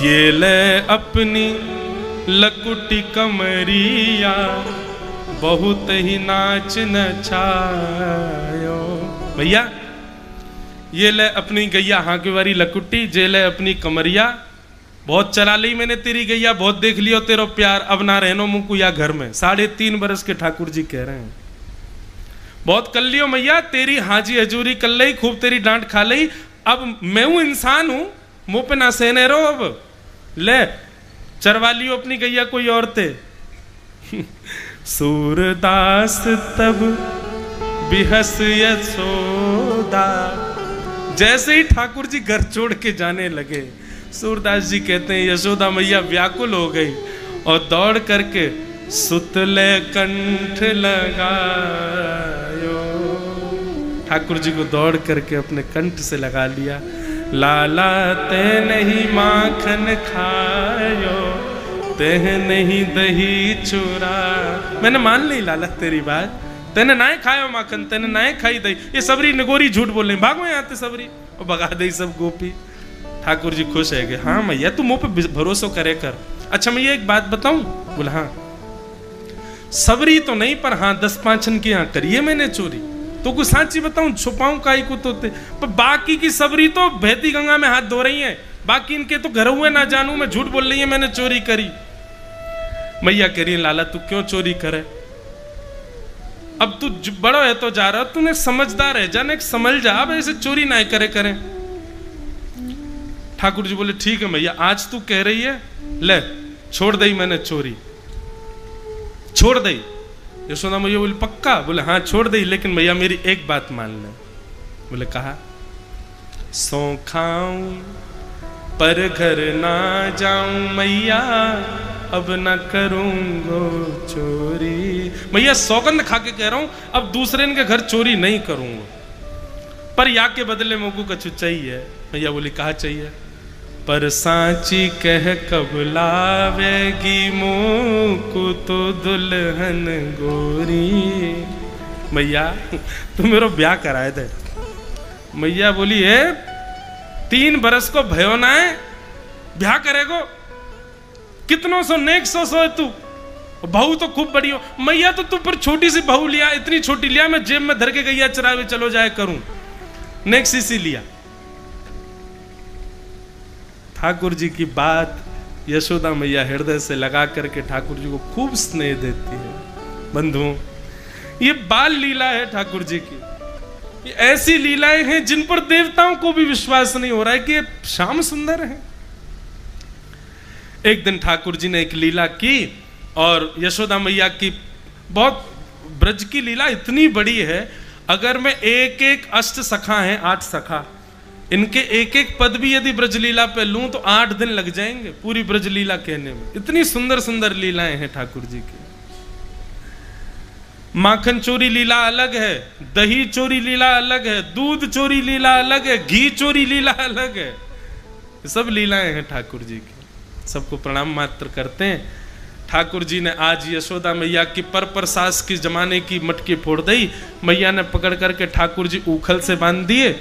ये ले अपनी लकुटी कमरिया, बहुत ही नाच नचायो। भैया ये ले अपनी गैया हाँ की वारी लकुटी, जे ले अपनी कमरिया, बहुत चला ली मैंने तेरी गैया, बहुत देख लियो तेरा प्यार, अब ना रहनो मुंह या घर में। 3.5 बरस के ठाकुर जी कह रहे हैं बहुत कर लियो मैया, तेरी हाजी हजूरी कर ली, खूब तेरी डांट खा ली, अब मैं हूं इंसान हूं, मुंह पे ना सहने रहो। अब ले चरवा लियो अपनी गैया कोई औरतें। सूरदास तब बिहस यशोदा। जैसे ही ठाकुर जी घर छोड़ के जाने लगे, सूरदास जी कहते हैं यशोदा मैया व्याकुल हो गई और दौड़ करके सुतले कंठ लगायो। ठाकुर जी को दौड़ करके अपने कंठ से लगा लिया। लाला ते नहीं माखन खायो, तेह नहीं दही चूरा। मैंने मान ली लाला तेरी बात, तेने ना खायो माखन, तेने ना खाई दही। ये सबरी निगोरी झूठ बोल रही, भागो यहाँ ते सबरी, और भगा दे सब गोपी। ठाकुर जी खुश है कि हाँ मैया तू मुंह पे भरोसा करे कर। अच्छा मैया एक बात बताऊं? बोला हाँ। सबरी तो नहीं पर हाँ 10 पांचन की यहाँ करिए मैंने चोरी। तो कुछ साची बताऊं, छुपाऊं काई को तो पर बाकी की सबरी तो बहती गंगा में हाथ धो रही है, बाकी इनके तो घर हुए ना जानू मैं झूठ बोल रही है मैंने चोरी करी। मैया कह रही लाला तू क्यों चोरी करे? अब तू बड़ो है तो जा रहा, तूने समझदार है जाने समझ जा, अब ऐसे चोरी ना करे करें। ठाकुर जी बोले ठीक है मैया आज तू कह रही है, ले छोड़ दई मैंने चोरी, छोड़ दई। यशोदा मैया बोले पक्का? बोले हाँ छोड़ दई, लेकिन मैया मेरी एक बात मान ले। बोले कहा? सो खाऊं पर घर ना जाऊं मैया, अब ना करूंगो चोरी। मैया सौगंध खा के कह रहा हूं अब दूसरे के घर चोरी नहीं करूंगा, पर या के बदले मोगू कछु चाहिए। मैया बोली कहा चाहिए? पर सांची कह कब लावेगी मोको तो दुल्हन गोरी। मैया तुम मेरा ब्याह कराए थे। मैया बोली है 3 बरस को भयो ना है, ब्याह करेगो? कितनों सौ नेक सौ है तू, बहू तो खूब बड़ी हो। मैया तो तू पर छोटी सी बहू लिया, इतनी छोटी लिया मैं जेब में धर के गैया चरावे चलो जाए करूं, नेक सी लिया। ठाकुर जी की बात यशोदा मैया हृदय से लगा करके ठाकुर जी को खूब स्नेह देती है। बंधुओं ये बाल लीला है ठाकुर जी की, ये ऐसी लीलाएं हैं जिन पर देवताओं को भी विश्वास नहीं हो रहा है कि श्याम सुंदर है। एक दिन ठाकुर जी ने एक लीला की और यशोदा मैया की बहुत ब्रज की लीला इतनी बड़ी है, अगर मैं एक अष्ट सखा हैं 8 सखा, इनके एक पद भी यदि ब्रजलीला पे लूं तो 8 दिन लग जाएंगे पूरी ब्रजलीला कहने में। इतनी सुंदर सुंदर लीलाएं हैं ठाकुर जी की। माखन चोरी लीला अलग है, दही चोरी लीला अलग है, दूध चोरी लीला अलग है, घी चोरी लीला अलग है। सब लीलाएं हैं ठाकुर जी की। सबको प्रणाम मात्र करते हैं। ठाकुर जी ने आज यशोदा मैया की पर सास की जमाने की मटकी फोड़ दी। मैया ने पकड़ करके ठाकुर जी उखल से बांध दिए।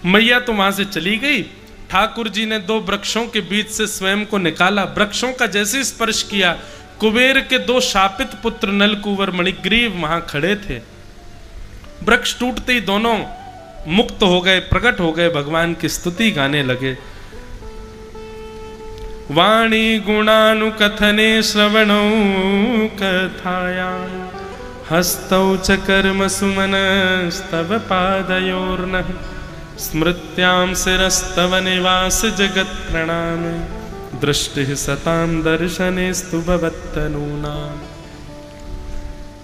मैया तो वहां से चली गई। ठाकुर जी ने 2 वृक्षों के बीच से स्वयं को निकाला। वृक्षों का जैसे स्पर्श किया, कुबेर के 2 शापित पुत्र नलकुवर मणिग्रीव वहां खड़े थे। वृक्ष टूटते ही दोनों मुक्त हो गए, प्रकट हो गए, भगवान की स्तुति गाने लगे। वाणी गुणानुकथने श्रवणौ कथाया, हस्तौ च कर्म सुमनस्तव पादयोर्नः, स्मृत्यां शिरस्तव निवास जगत् प्रणाम, दृष्टि सतां दर्शनेस्तु भवत्तनूनाम्।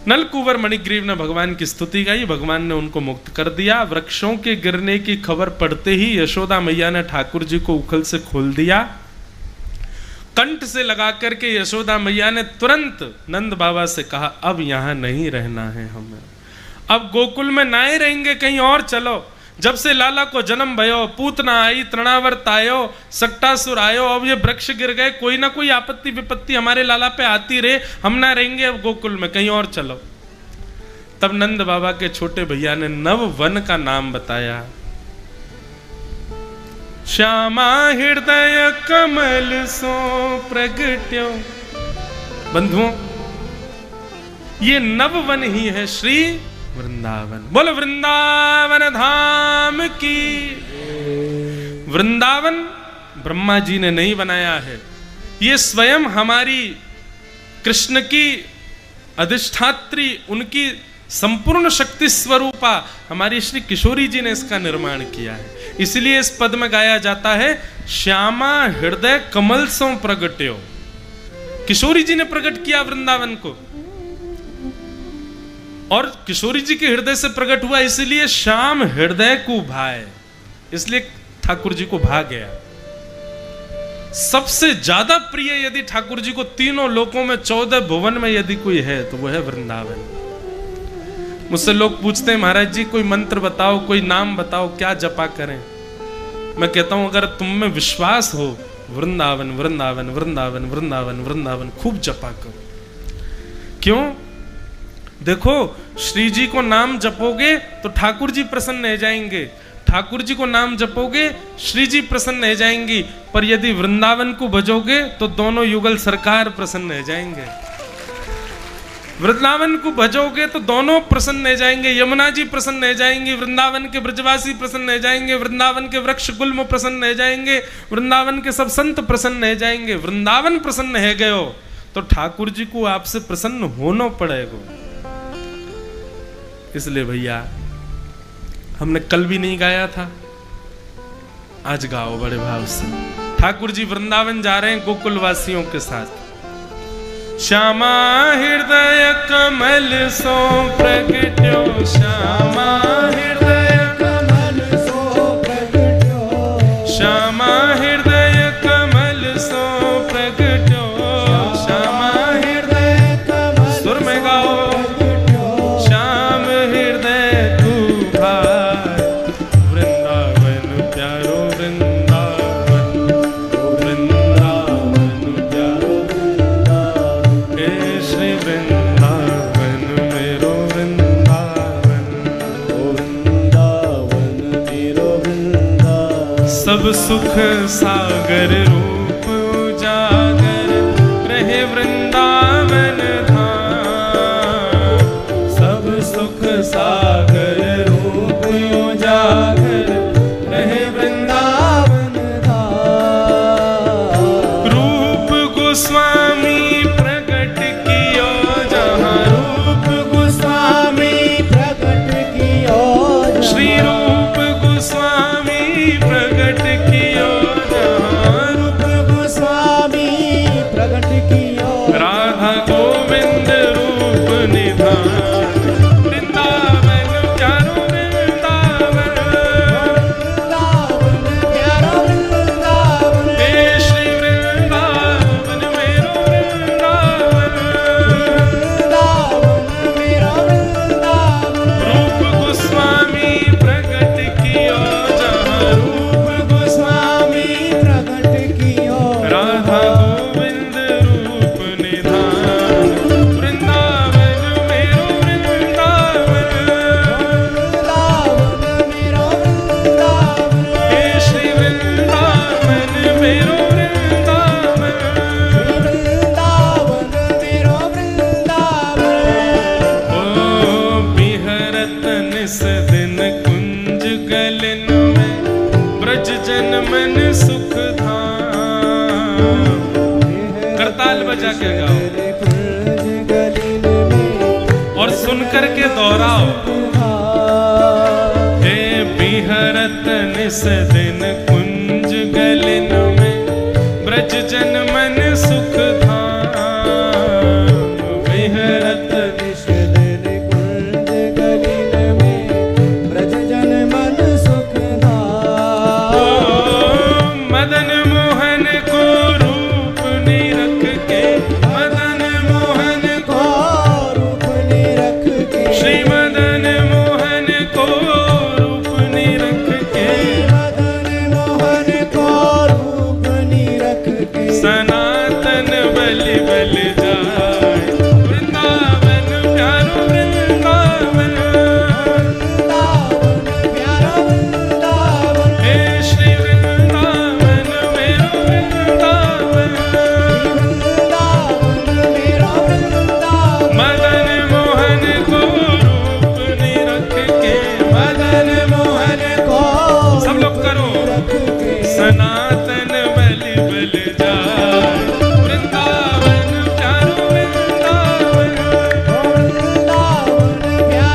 नलकुवर मणिग्रीव ने भगवान की स्तुति गाई, भगवान ने उनको मुक्त कर दिया। वृक्षों के गिरने की खबर पड़ते ही यशोदा मैया ने ठाकुर जी को उखल से खोल दिया। कंठ से लगा करके यशोदा मैया ने तुरंत नंद बाबा से कहा अब यहां नहीं रहना है हमें, अब गोकुल में ना ही रहेंगे, कहीं और चलो। जब से लाला को जन्म भयो, पूतना आई, तृणावर्त आयो, सक्टासुर आयो, अब ये वृक्ष गिर गए, कोई ना कोई आपत्ति विपत्ति हमारे लाला पे आती रहे, हम ना रहेंगे अब गोकुल में, कहीं और चलो। तब नंद बाबा के छोटे भैया ने नव वन का नाम बताया। श्यामा हृदय कमल सो प्रगट्यो। बंधुओं ये नव वन ही है श्री वृंदावन। बोलो वृंदावन धाम की। वृंदावन ब्रह्मा जी ने नहीं बनाया है, ये स्वयं हमारी कृष्ण की अधिष्ठात्री, उनकी संपूर्ण शक्ति स्वरूपा हमारी श्री किशोरी जी ने इसका निर्माण किया है। इसलिए इस पद में गाया जाता है, श्यामा हृदय कमल सो प्रगट्यो। किशोरी जी ने प्रकट किया वृंदावन को, और किशोरी जी के हृदय से प्रकट हुआ, इसलिए श्याम हृदय को भाए, इसलिए ठाकुर जी को भा गया। सबसे ज्यादा प्रिय यदि ठाकुर जी को तीनों लोकों में 14 भुवन में यदि कोई है तो वो है वृंदावन। मुझसे लोग पूछते हैं, महाराज जी कोई मंत्र बताओ, कोई नाम बताओ, क्या जपा करें। मैं कहता हूं अगर तुम में विश्वास हो, वृंदावन वृंदावन वृंदावन वृंदावन वृंदावन खूब जपा करो। क्यों? देखो, श्री जी को नाम जपोगे तो ठाकुर जी प्रसन्न हो जाएंगे, ठाकुर जी को नाम जपोगे श्री जी प्रसन्न हो जाएंगी, पर यदि वृंदावन को भजोगे तो दोनों युगल सरकार प्रसन्न हो जाएंगे। वृंदावन को भजोगे तो दोनों प्रसन्न हो जाएंगे, यमुना जी प्रसन्न हो जाएंगी, वृंदावन के ब्रजवासी प्रसन्न हो जाएंगे, वृंदावन के वृक्ष गुल्म प्रसन्न हो जाएंगे, वृंदावन के सब संत प्रसन्न हो जाएंगे। वृंदावन प्रसन्न है गयो तो ठाकुर जी को आपसे प्रसन्न होना पड़ेगा। इसलिए भैया हमने कल भी नहीं गाया था, आज गाओ बड़े भाव से। ठाकुर जी वृंदावन जा रहे हैं गोकुल वासियों के साथ। श्यामा हृदय कमल सो प्रगट्यो, श्यामा हृदय कमल सो प्रगट्यो, श्यामा हृदय कमल सो प्रगट्यो, श्यामा हृदय कमल, सुर में गाओ, श्याम हृदय तू भार, वृंदावन प्यारो वृंदावन, वृंदावन प्यारो वृंदावन, हे श्री वृंदावन मेरो वृंदावन, वृंदावन मेरो वृंदावन। सब सुख सागर रूप उजागर रहे वृंदावन धाम, सब सुख सागर रूप उजागर रहे वृंदावन धाम। रूप गोस्वामी प्रकट कियो जहाँ, रूप गोस्वामी प्रकट कियो जहाँ, श्री रूप गोस्वामी प्रकट कियो जहाँ, रूप गोस्वामी प्रकट कियो, राधा गोविंद रूप निधान, वृंदावन प्यारो वृंदावन, वृंदावन प्यारा वृंदावन, हे श्री वृंदावन मेरो वृंदावन, वृंदावन मेरा वृंदावन। रूप गोस्वामी प्रकट कियो जहाँ, रूप गोस्वामी प्रकट कियो, राधा गोविंद रूप निधान, वृंदावन मेरो वृंदावन, वृंदावन मेरा वृंदावन, हे श्री वृंदावन मेरो वृंदावन, वृंदावन मेरा वृंदावन। ओ बिहरत निस दिन कुंज गलन में, ब्रज जन मन सुख धाम। करताल बजा के गाओ कुंज गलिन में और सुन करके दोहराओ, हे बिहरत निस दिन कुंज गलन में, ब्रज जन मन सुख धाम, बिहरत निश दिन कुंज गलिन में, ब्रज जन मन सुख धाम। मदन मोहन को रूप निरख के, मदन मोहन को, रूप निरख के, श्री मदन मोहन को रूप निरख के, मदन मोहन को रूप निरख के, सनातन बलि बल जाए, वृंदावन प्यारो वृंदावन, वृंदावन प्यारा वृंदावन, हे श्री वृंदावन मेरो वृंदावन, वृंदावन मेरा वृंदावन। मदन मोहन को रूप निरख के, मदन मोहन को सब लोग करो, रख के, सनातन बलि बल जाए, वृंदावन प्यारो वृंदावन, वृंदावन प्यारा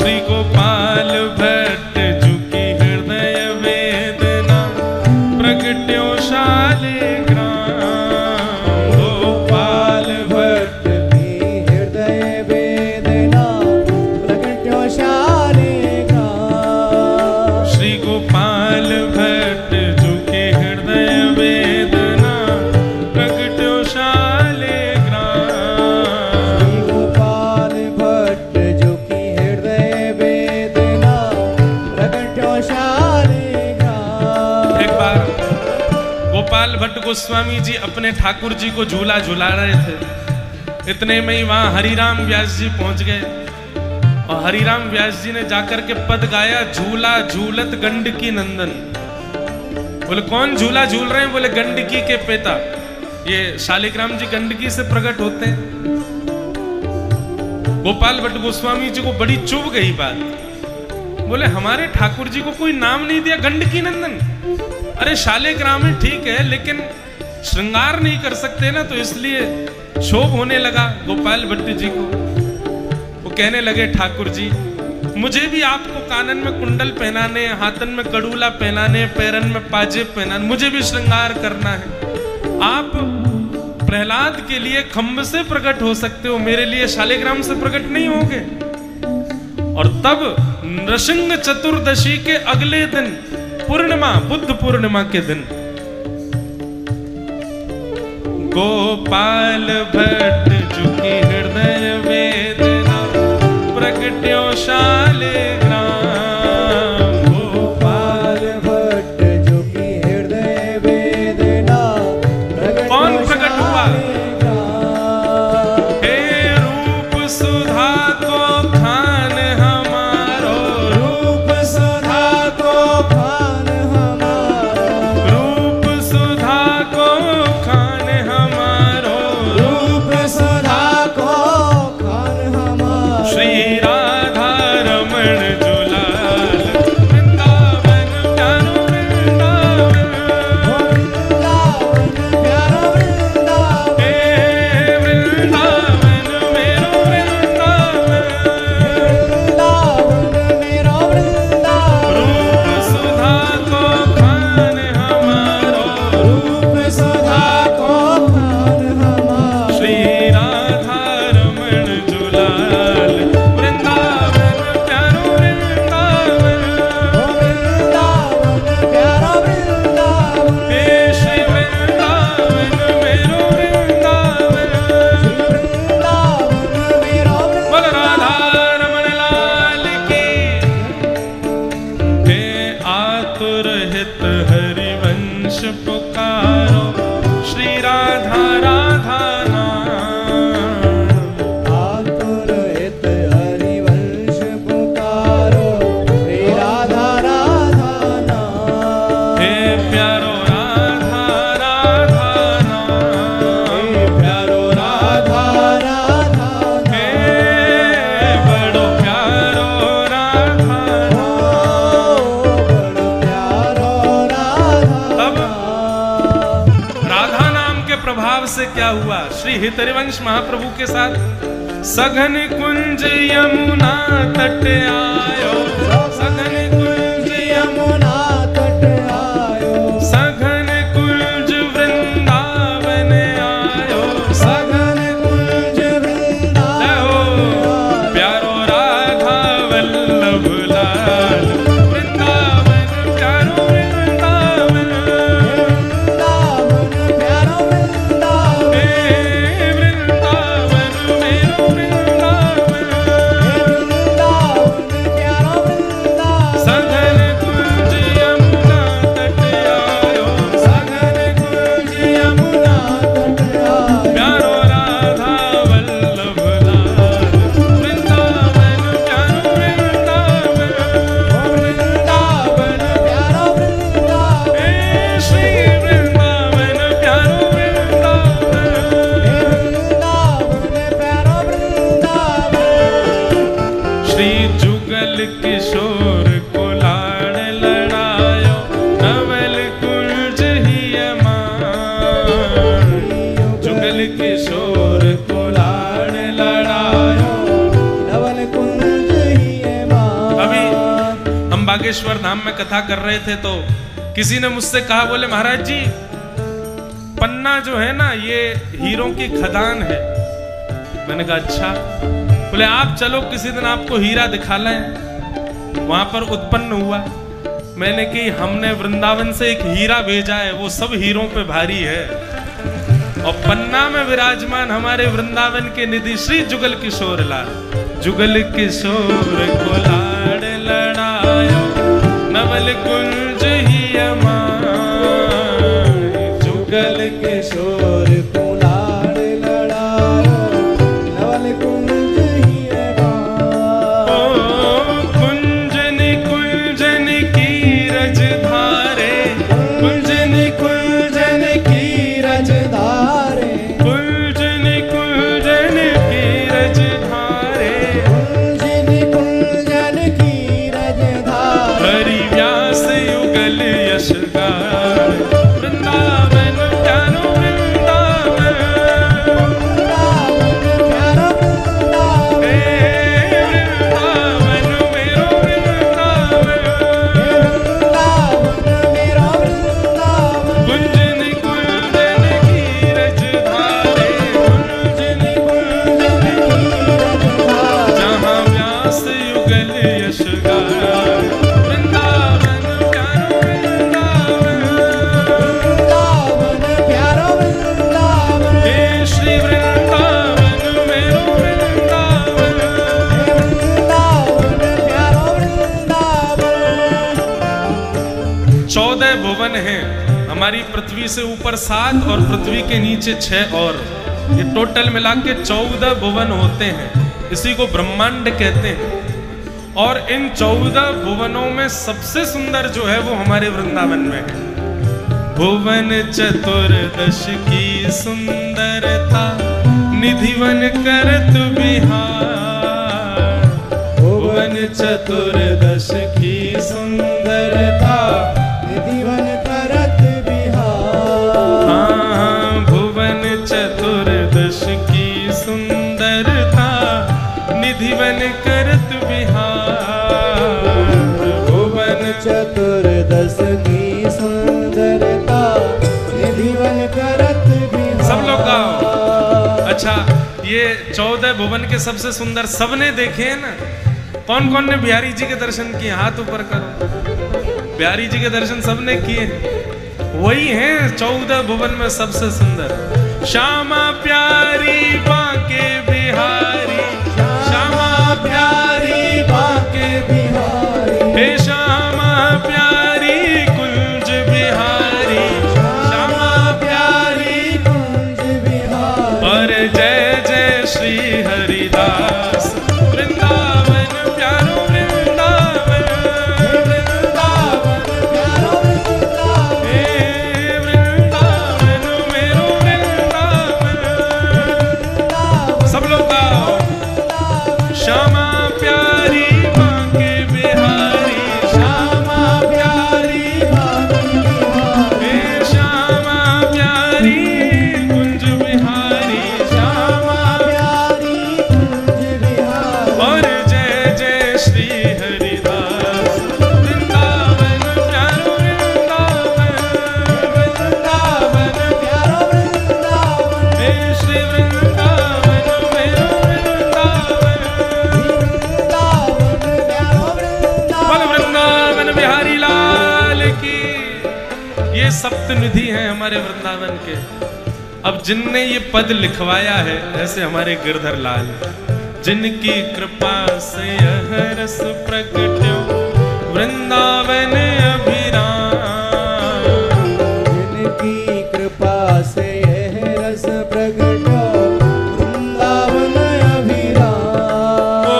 श्री गोपाल भट्ट झुकी हृदय वेदना प्रगट्यो शालिग्राम। गोपाल भट्ट की हृदय वेदना प्रगट्यो शालिग्राम। श्री गोपाल भट्ट झुकी हृदय वेदना प्रगट्यो शालिग्राम। श्री गोपाल भट्ट जो की हृदय वेदना प्रगट्यो शालिग्राम। एक बार गोपाल भट्ट गोस्वामी जी अपने ठाकुर जी को झूला झूला रहे थे। इतने में ही वहां हरिराम व्यास जी पहुंच गए और हरिराम व्यास जी ने जाकर के पद गाया, झूला झूलत गंडकी नंदन। बोले कौन झूला झूल रहे हैं? बोले गंडकी के पिता। ये शालिग्राम जी गंडकी से प्रकट होते हैं। गोपाल भट्ट गोस्वामी जी को बड़ी चुभ गई बात। बोले हमारे ठाकुर जी को कोई नाम नहीं दिया गंडकी नंदन। अरे शालिग्राम है ठीक है, लेकिन श्रृंगार नहीं कर सकते ना, तो इसलिए क्षोभ होने लगा गोपाल भट्ट जी को। वो कहने लगे ठाकुर जी मुझे भी आपको कानन में कुंडल पहनाने, हाथन में कड़ूला पहनाने, पैरन में पाजेब पहनाने, मुझे भी श्रृंगार करना है। आप प्रहलाद के लिए खम्भ से प्रकट हो सकते हो, मेरे लिए शालिग्राम से प्रकट नहीं होगे। और तब नृसिंह चतुर्दशी के अगले दिन पूर्णिमा, बुद्ध पूर्णिमा के दिन गोपाल भट्ट झुकी हृदय वेदना प्रगट्यो शालिग्राम। गोपाल भट्ट जो की हृदय वेदना कौन प्रकट हुआ? शालिग्राम। हे रूप सुधा को खान हमारो, रूप सुधा को खान हमारो। रूप सुधा को खान हमारो। रूप सुधा को खान हमारो। श्री राधा रमण जुलाल वृंदावन प्यारो वृंदावन। वृंदावन प्यारो वृंदावन। हे वृंदावन मेरो वृंदावन। वृंदावन मेरो वृंदावन। रूप सुधा को खान हमारो। रूप सुधा को खान हमारो। श्री राधा रमण जुलाल वृंदावन प्यारो वृंदावन। वृंदावन प्यारो वृंदावन। हे श्री वृंदावन मेरो वृंदावन। वृंदावन मेरो बोल राधा रमण लाल की। हे आतुर हित हरिवंश पुकारो, श्री राधा राधा नाम। आतुर हित हरिवंश पुकारो, श्री राधा राधा नाम। हे प्यारो राधा राधा नाम। हे प्यारो राधा राधा हे बड़ो प्यारो राधा नाम। बड़ो प्यारो राधा तब नाम। राधा नाम के प्रभाव से क्या हुआ? श्री हितरिवंश महाप्रभु के साथ सघन कुंज यमुना तट आयो। सघन कुंज यमुना तट आयो। सघन कुंज वृंदावन आयो। सघन कुंज वृंदावन प्यारो राधा वल्लभ लाल वृंदावन प्यारो वृंदावन। वृंदावन प्यारो वृंदावन। हे वृंदावन मेरो वृंदावन। वृंदावन प्यारो वृंदावन। सघन कुंज यमुना तट आयो। सघन कुंज यमुना तट आयो। प्यारो राधा वल्लभ लाल वृंदावन प्यारो वृंदावन। वृंदावन प्यारो वृंदावन। हे श्री वृंदावन प्यारो वृंदावन। वृंदावन प्यारो वृंदावन। श्री जुगल किशोर को लाड़ लड़ायो, नवल कुंज ही अमान। जुगल किशोर को लाड़ लड़ायो। नवल कुंज ही है मां। बागेश्वर धाम में कथा कर रहे थे तो किसी ने मुझसे कहा, बोले महाराज जी पन्ना जो है ना ये हीरों की खदान है। मैंने कहा अच्छा। बोले आप चलो किसी दिन आपको हीरा दिखा लें। वहां पर उत्पन्न हुआ। मैंने कि हमने वृंदावन से एक हीरा भेजा है, वो सब हीरों पे भारी है। और पन्ना में विराजमान हमारे वृंदावन के निधि श्री जुगल किशोर लाल। जुगल किशोर को लाड़ लड़ायो नवल कुंज ही अमाय। जुगल किशोर को लाड़ लड़ायो नवल कुंज ही अमाय। ओ कुंजन कुंजन की रज धारे, कुंजन कुंजन की रज धारे, कुंजन कुंजन की रज धारे। कुंजन कुंजन की रज धारे। हरि व्यास युगल यश गाय। वृंदावन प्यारो वृंदावन, वृंदावन प्यारा वृंदावन, हे वृंदावन मेरो वृंदावन। वृंदावन मेरा वृंदावन। कुंजन कुंजन की रज धारे, कुंजन कुंजन की रज धारे। जहाँ व्यास युगल यश गाय। वृंदावन प्यारो वृंदावन, वृंदावन प्यारा वृंदावन। हे श्री वृंदावन मेरो वृंदावन। वृंदावन प्यारा वृंदावन। 14 भुवन हैं हमारी पृथ्वी से ऊपर 7 और पृथ्वी के नीचे 6 और ये टोटल मिला के 14 भुवन होते हैं। इसी को ब्रह्मांड कहते हैं। और इन 14 भुवनों में सबसे सुंदर जो है वो हमारे वृंदावन में है। भुवन चतुर्दश की सुंदरता निधिवन करत बिहार। भुवन चतुर्दश की सुंदरता, निधिवन करत बिहार। हाँ भुवन चतुर्दश की सुंदरता निधिवन करत बिहार। भुवन चतुर्दश की सुंदरता निधिवन करत बिहार। सब लोग गाओ। अच्छा ये 14 भुवन के सबसे सुंदर सबने देखे हैं ना। कौन कौन ने बिहारी जी के दर्शन किए? हाथ ऊपर करो। बिहारी जी के दर्शन सबने किए। वही हैं 14 भुवन में सबसे सुंदर। श्यामा प्यारी बांके बिहारी, श्यामा प्यारी बांके बिहारी। हे श्यामा प्यारी कुंज बिहारी, श्यामा प्यारी कुंज बिहारी। और जय जय श्री हरिदास। वृंदावन प्यारो वृंदावन, वृंदावन प्यारा वृंदावन। हे वृंदावन मेरो वृंदावन। सब लोग गाओ। श्यामा प्यारी बांके बिहारी, श्यामा प्यारी बांके बिहारी। हे श्यामा प्यारी कुंज बिहारी, श्यामा प्यारी कुंज बिहारी। और जय जय श्री हरिदास। वृंदावन प्यारो वृंदावन, वृंदावन प्यारा वृंदावन। हे श्री वृंदावन मेरो वृंदावन। वृंदावन प्यारा वृंदावन। बोल वृंदावन बिहारी लाल की। ये सप्तनिधि हैं हमारे वृंदावन के। अब जिनने ये पद लिखवाया है ऐसे हमारे गिरधर लाल, जिनकी कृपा से यह रस प्रगट्यो वृंदावन अभिराम। जिनकी कृपा से यह रस प्रगट वृंदावन अभिराम। ओ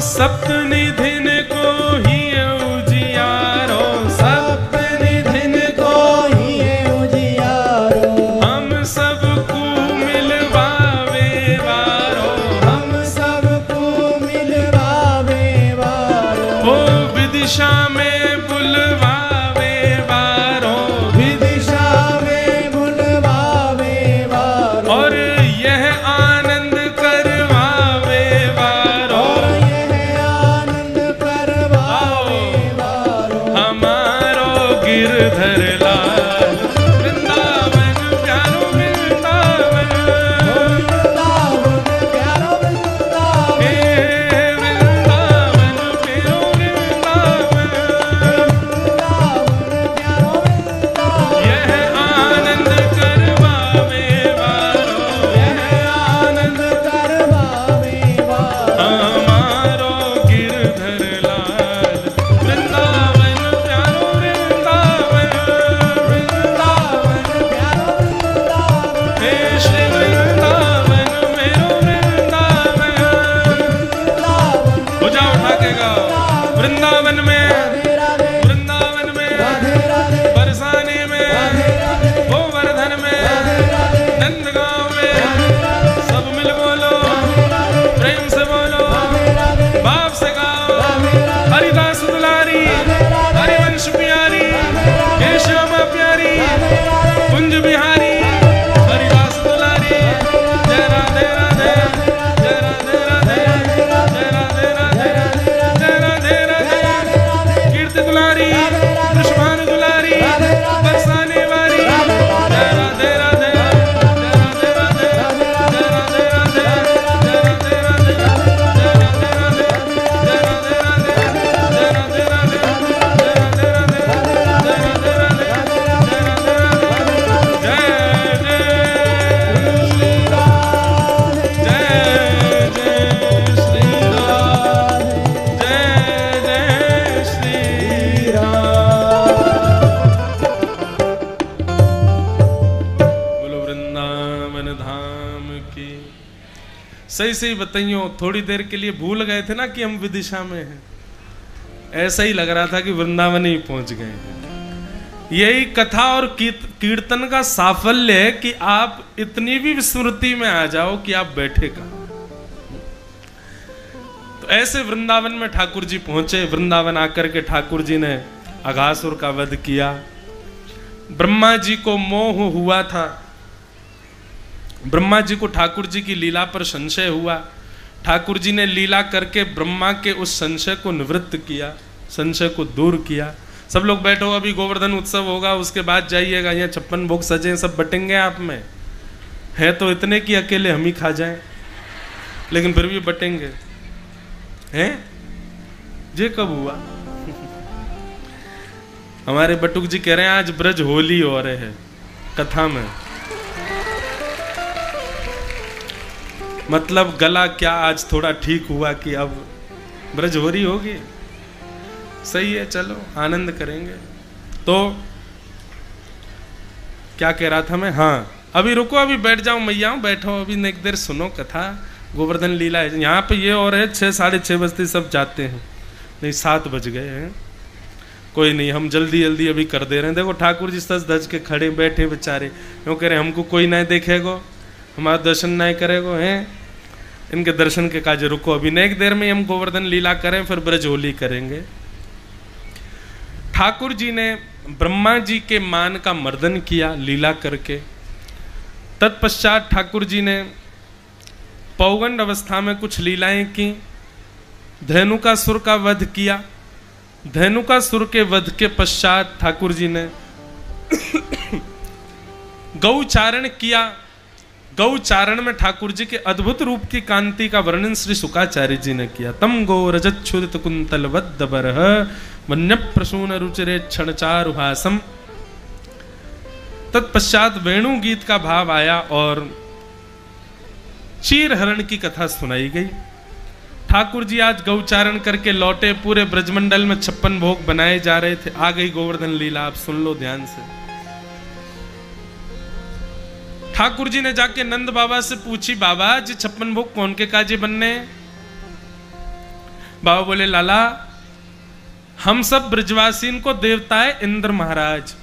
सप्तनिधिन को ही उजियारो, सप्तनिधिन को ही उजियारो। हम सबको मिलवावे वारो। हम सबको मिलवावे वारो। ओ विदिशा में बुलवावे वारो। विदिशा में बुलवावे वारो। और यह आनंद करवावे वारो। और यह आनंद करवावे वृंदावन में, राधे राधे, वृंदावन में, राधे राधे, बरसाने में, राधे राधे, गोवर्धन में, राधे राधे, नंदगांव में, राधे राधे, सब मिल बोलो, राधे राधे, प्रेम से बोलो, राधे राधे, बाप से गाओ, राधे राधे, हरिदास दुलारी, राधे राधे, हरिवंश प्यारी, हे श्यामा प्यारी, राधे राधे, कुंज बिहारी, हरिदास दुलारी, जय राधे राधे, जय राधे राधे, जय राधे राधे, जय राधे राधे, कीर्ति दुलारी, कृष्ण दुलारी, बरसाने वाली, जय राधे राधे, जय राधे राधे, जय राधे राधे, जय राधे राधे, जय राधे राधे, जय राधे राधे, जय राधे राधे, सही सही बताइयो। थोड़ी देर के लिए भूल गए थे ना कि हम विदिशा में हैं, ऐसा ही लग रहा था कि वृंदावन ही पहुंच गए हैं। यही कथा और कीर्तन का साफल्य है कि आप इतनी भी स्मृति में आ जाओ कि आप बैठे कहां। तो ऐसे वृंदावन में ठाकुर जी पहुंचे। वृंदावन आकर के ठाकुर जी ने अघासुर का वध किया। ब्रह्मा जी को मोह हुआ था, ब्रह्मा जी को ठाकुर जी की लीला पर संशय हुआ। ठाकुर जी ने लीला करके ब्रह्मा के उस संशय को निवृत्त किया, संशय को दूर किया। सब लोग बैठो, अभी गोवर्धन उत्सव होगा, उसके बाद जाइएगा। यहाँ 56 भोग सजे, सब बटेंगे आप में। है तो इतने कि अकेले हम ही खा जाएं, लेकिन फिर भी बटेंगे। हैं ये कब हुआ? हमारे बटुक जी कह रहे हैं आज ब्रज होली हो रहे है कथा में। मतलब गला क्या आज थोड़ा ठीक हुआ कि अब ब्रज होली होगी। सही है, चलो आनंद करेंगे। तो क्या कह रहा था मैं? हाँ, अभी रुको, अभी बैठ जाओ मैया, बैठो, अभी एक देर सुनो कथा। गोवर्धन लीला है यहाँ पे। ये और है 6 साढ़े 6 बजते सब जाते हैं, नहीं 7 बज गए हैं। कोई नहीं, हम जल्दी जल्दी अभी कर दे रहे हैं। देखो ठाकुर जी सज धज के खड़े बैठे बेचारे, क्यों कह रहे हमको कोई ना देखेगो, हमारा दर्शन नहीं करेगो। हैं इनके दर्शन के काज। रुको अभी नहीं, एक देर में हम गोवर्धन लीला करें, फिर ब्रज होली करेंगे। ठाकुर जी ने ब्रह्मा जी के मान का मर्दन किया लीला करके। तत्पश्चात ठाकुर जी ने पौगंड अवस्था में कुछ लीलाएं की। धेनुकासुर का वध किया। धेनुकासुर के वध के पश्चात ठाकुर जी ने गौचारण किया। गौचारण में ठाकुर जी के अद्भुत रूप की कांति का वर्णन श्री शुकाचार्य जी ने किया। तम गो रजच्छुदित कुंतल वद्दबरह वन्य प्रसून रुचिरे क्षणचारुहासम। तत्पश्चात वेणु गीत का भाव आया और चीर हरण की कथा सुनाई गई। ठाकुर जी आज गौचारण करके लौटे। पूरे ब्रजमंडल में 56 भोग बनाए जा रहे थे। आ गई गोवर्धन लीला, आप सुन लो ध्यान से। ठाकुर जी ने जाके नंद बाबा से पूछी, बाबा जी 56 भोग कौन के काजे बनने? बाबा बोले, लाला हम सब ब्रजवासीन को देवता है इंद्र महाराज।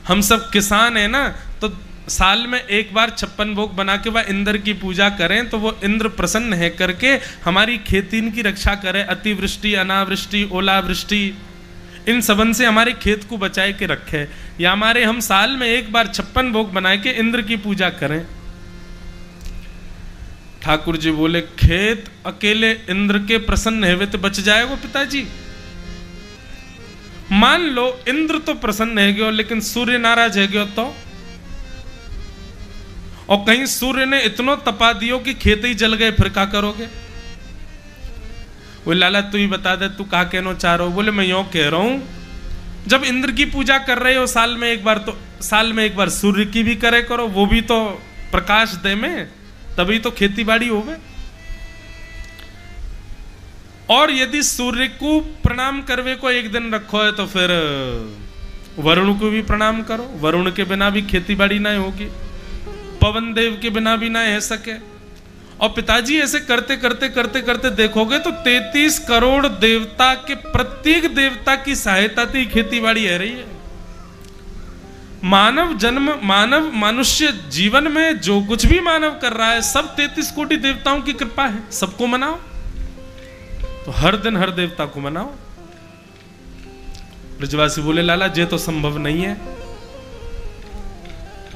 हम सब किसान है ना, तो साल में एक बार 56 भोग बना के वह इंद्र की पूजा करें तो वो इंद्र प्रसन्न है करके हमारी खेती की रक्षा करे। अतिवृष्टि, अनावृष्टि, ओलावृष्टि, इन सबन से हमारे खेत को बचाए के रखे। या हमारे हम साल में एक बार 56 भोग बनाए के इंद्र की पूजा करें। ठाकुर जी बोले, खेत अकेले इंद्र के प्रसन्न है वे तो बच जाएगा पिताजी। मान लो इंद्र तो प्रसन्न है गयो, लेकिन सूर्य नाराज है गयो तो, और कहीं सूर्य ने इतना तपा दियो कि खेत ही जल गए, फिर क्या करोगे? वो लाला तू ही बता दे, तू कहा कहना चाह रहा हो? बोले मैं यूं कह रहा हूं, जब इंद्र की पूजा कर रहे हो साल में एक बार, तो साल में एक बार सूर्य की भी करे करो, वो भी तो प्रकाश दे में, तभी तो खेती बाड़ी होवे। और यदि सूर्य को प्रणाम करवे को एक दिन रखो है तो फिर वरुण को भी प्रणाम करो। वरुण के बिना भी खेती बाड़ी ना होगी, पवन देव के बिना भी ना रह सके। और पिताजी ऐसे करते करते करते करते देखोगे तो 33 करोड़ देवता के प्रत्येक देवता की सहायता से खेतीबाड़ी है रही है। मानव जन्म, मानव मनुष्य जीवन में जो कुछ भी मानव कर रहा है सब 33 कोटि देवताओं की कृपा है। सबको मनाओ, तो हर दिन हर देवता को मनाओ। ब्रजवासी बोले लाला ये तो संभव नहीं है।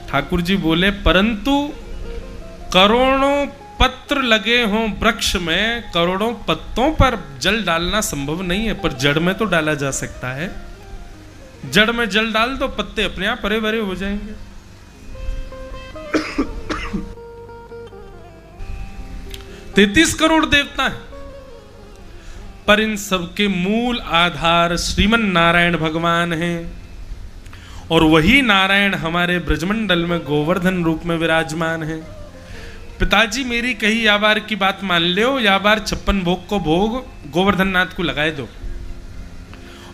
ठाकुर जी बोले परंतु करोड़ों पत्र लगे हों वृक्ष में, करोड़ों पत्तों पर जल डालना संभव नहीं है, पर जड़ में तो डाला जा सकता है। जड़ में जल डाल दो, पत्ते अपने आप हरे भरे हो जाएंगे। 33 करोड़ देवता हैं, पर इन सबके मूल आधार श्रीमन नारायण भगवान हैं। और वही नारायण हमारे ब्रजमंडल में गोवर्धन रूप में विराजमान है। पिताजी मेरी कही या बार की बात मान लो, या बार 56 भोग को भोग गोवर्धन नाथ को लगाए दो,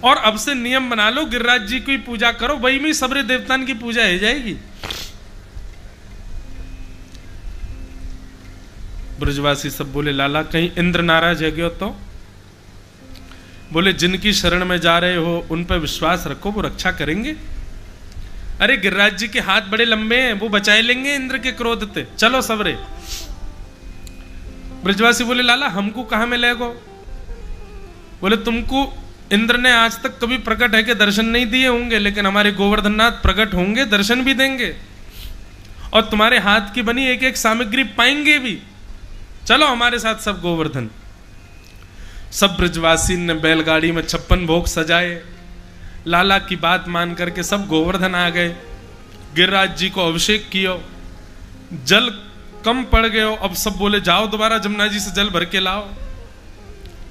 और अब से नियम बना लो गिरिराज जी की पूजा करो, वही में सबरे देवतान की पूजा हो जाएगी। ब्रजवासी सब बोले लाला कहीं इंद्र नाराज है गयो तो? बोले जिनकी शरण में जा रहे हो उन पर विश्वास रखो, वो रक्षा करेंगे। अरे गिरिराज जी के हाथ बड़े लंबे हैं, वो बचाए लेंगे इंद्र के क्रोध से, चलो सबरे। ब्रजवासी बोले लाला हमको कहां मिलेगो? बोले तुमको इंद्र ने आज तक कभी प्रकट है कि दर्शन नहीं दिए होंगे, लेकिन हमारे गोवर्धननाथ प्रकट होंगे, दर्शन भी देंगे, और तुम्हारे हाथ की बनी एक एक सामग्री पाएंगे भी। चलो हमारे साथ सब गोवर्धन। सब ब्रजवासी ने बैलगाड़ी में 56 भोग सजाए, लाला की बात मान करके सब गोवर्धन आ गए। गिरिराज जी को अभिषेक किया, जल कम पड़ गए, अब सब बोले जाओ दोबारा जमुना जी से जल भर के लाओ।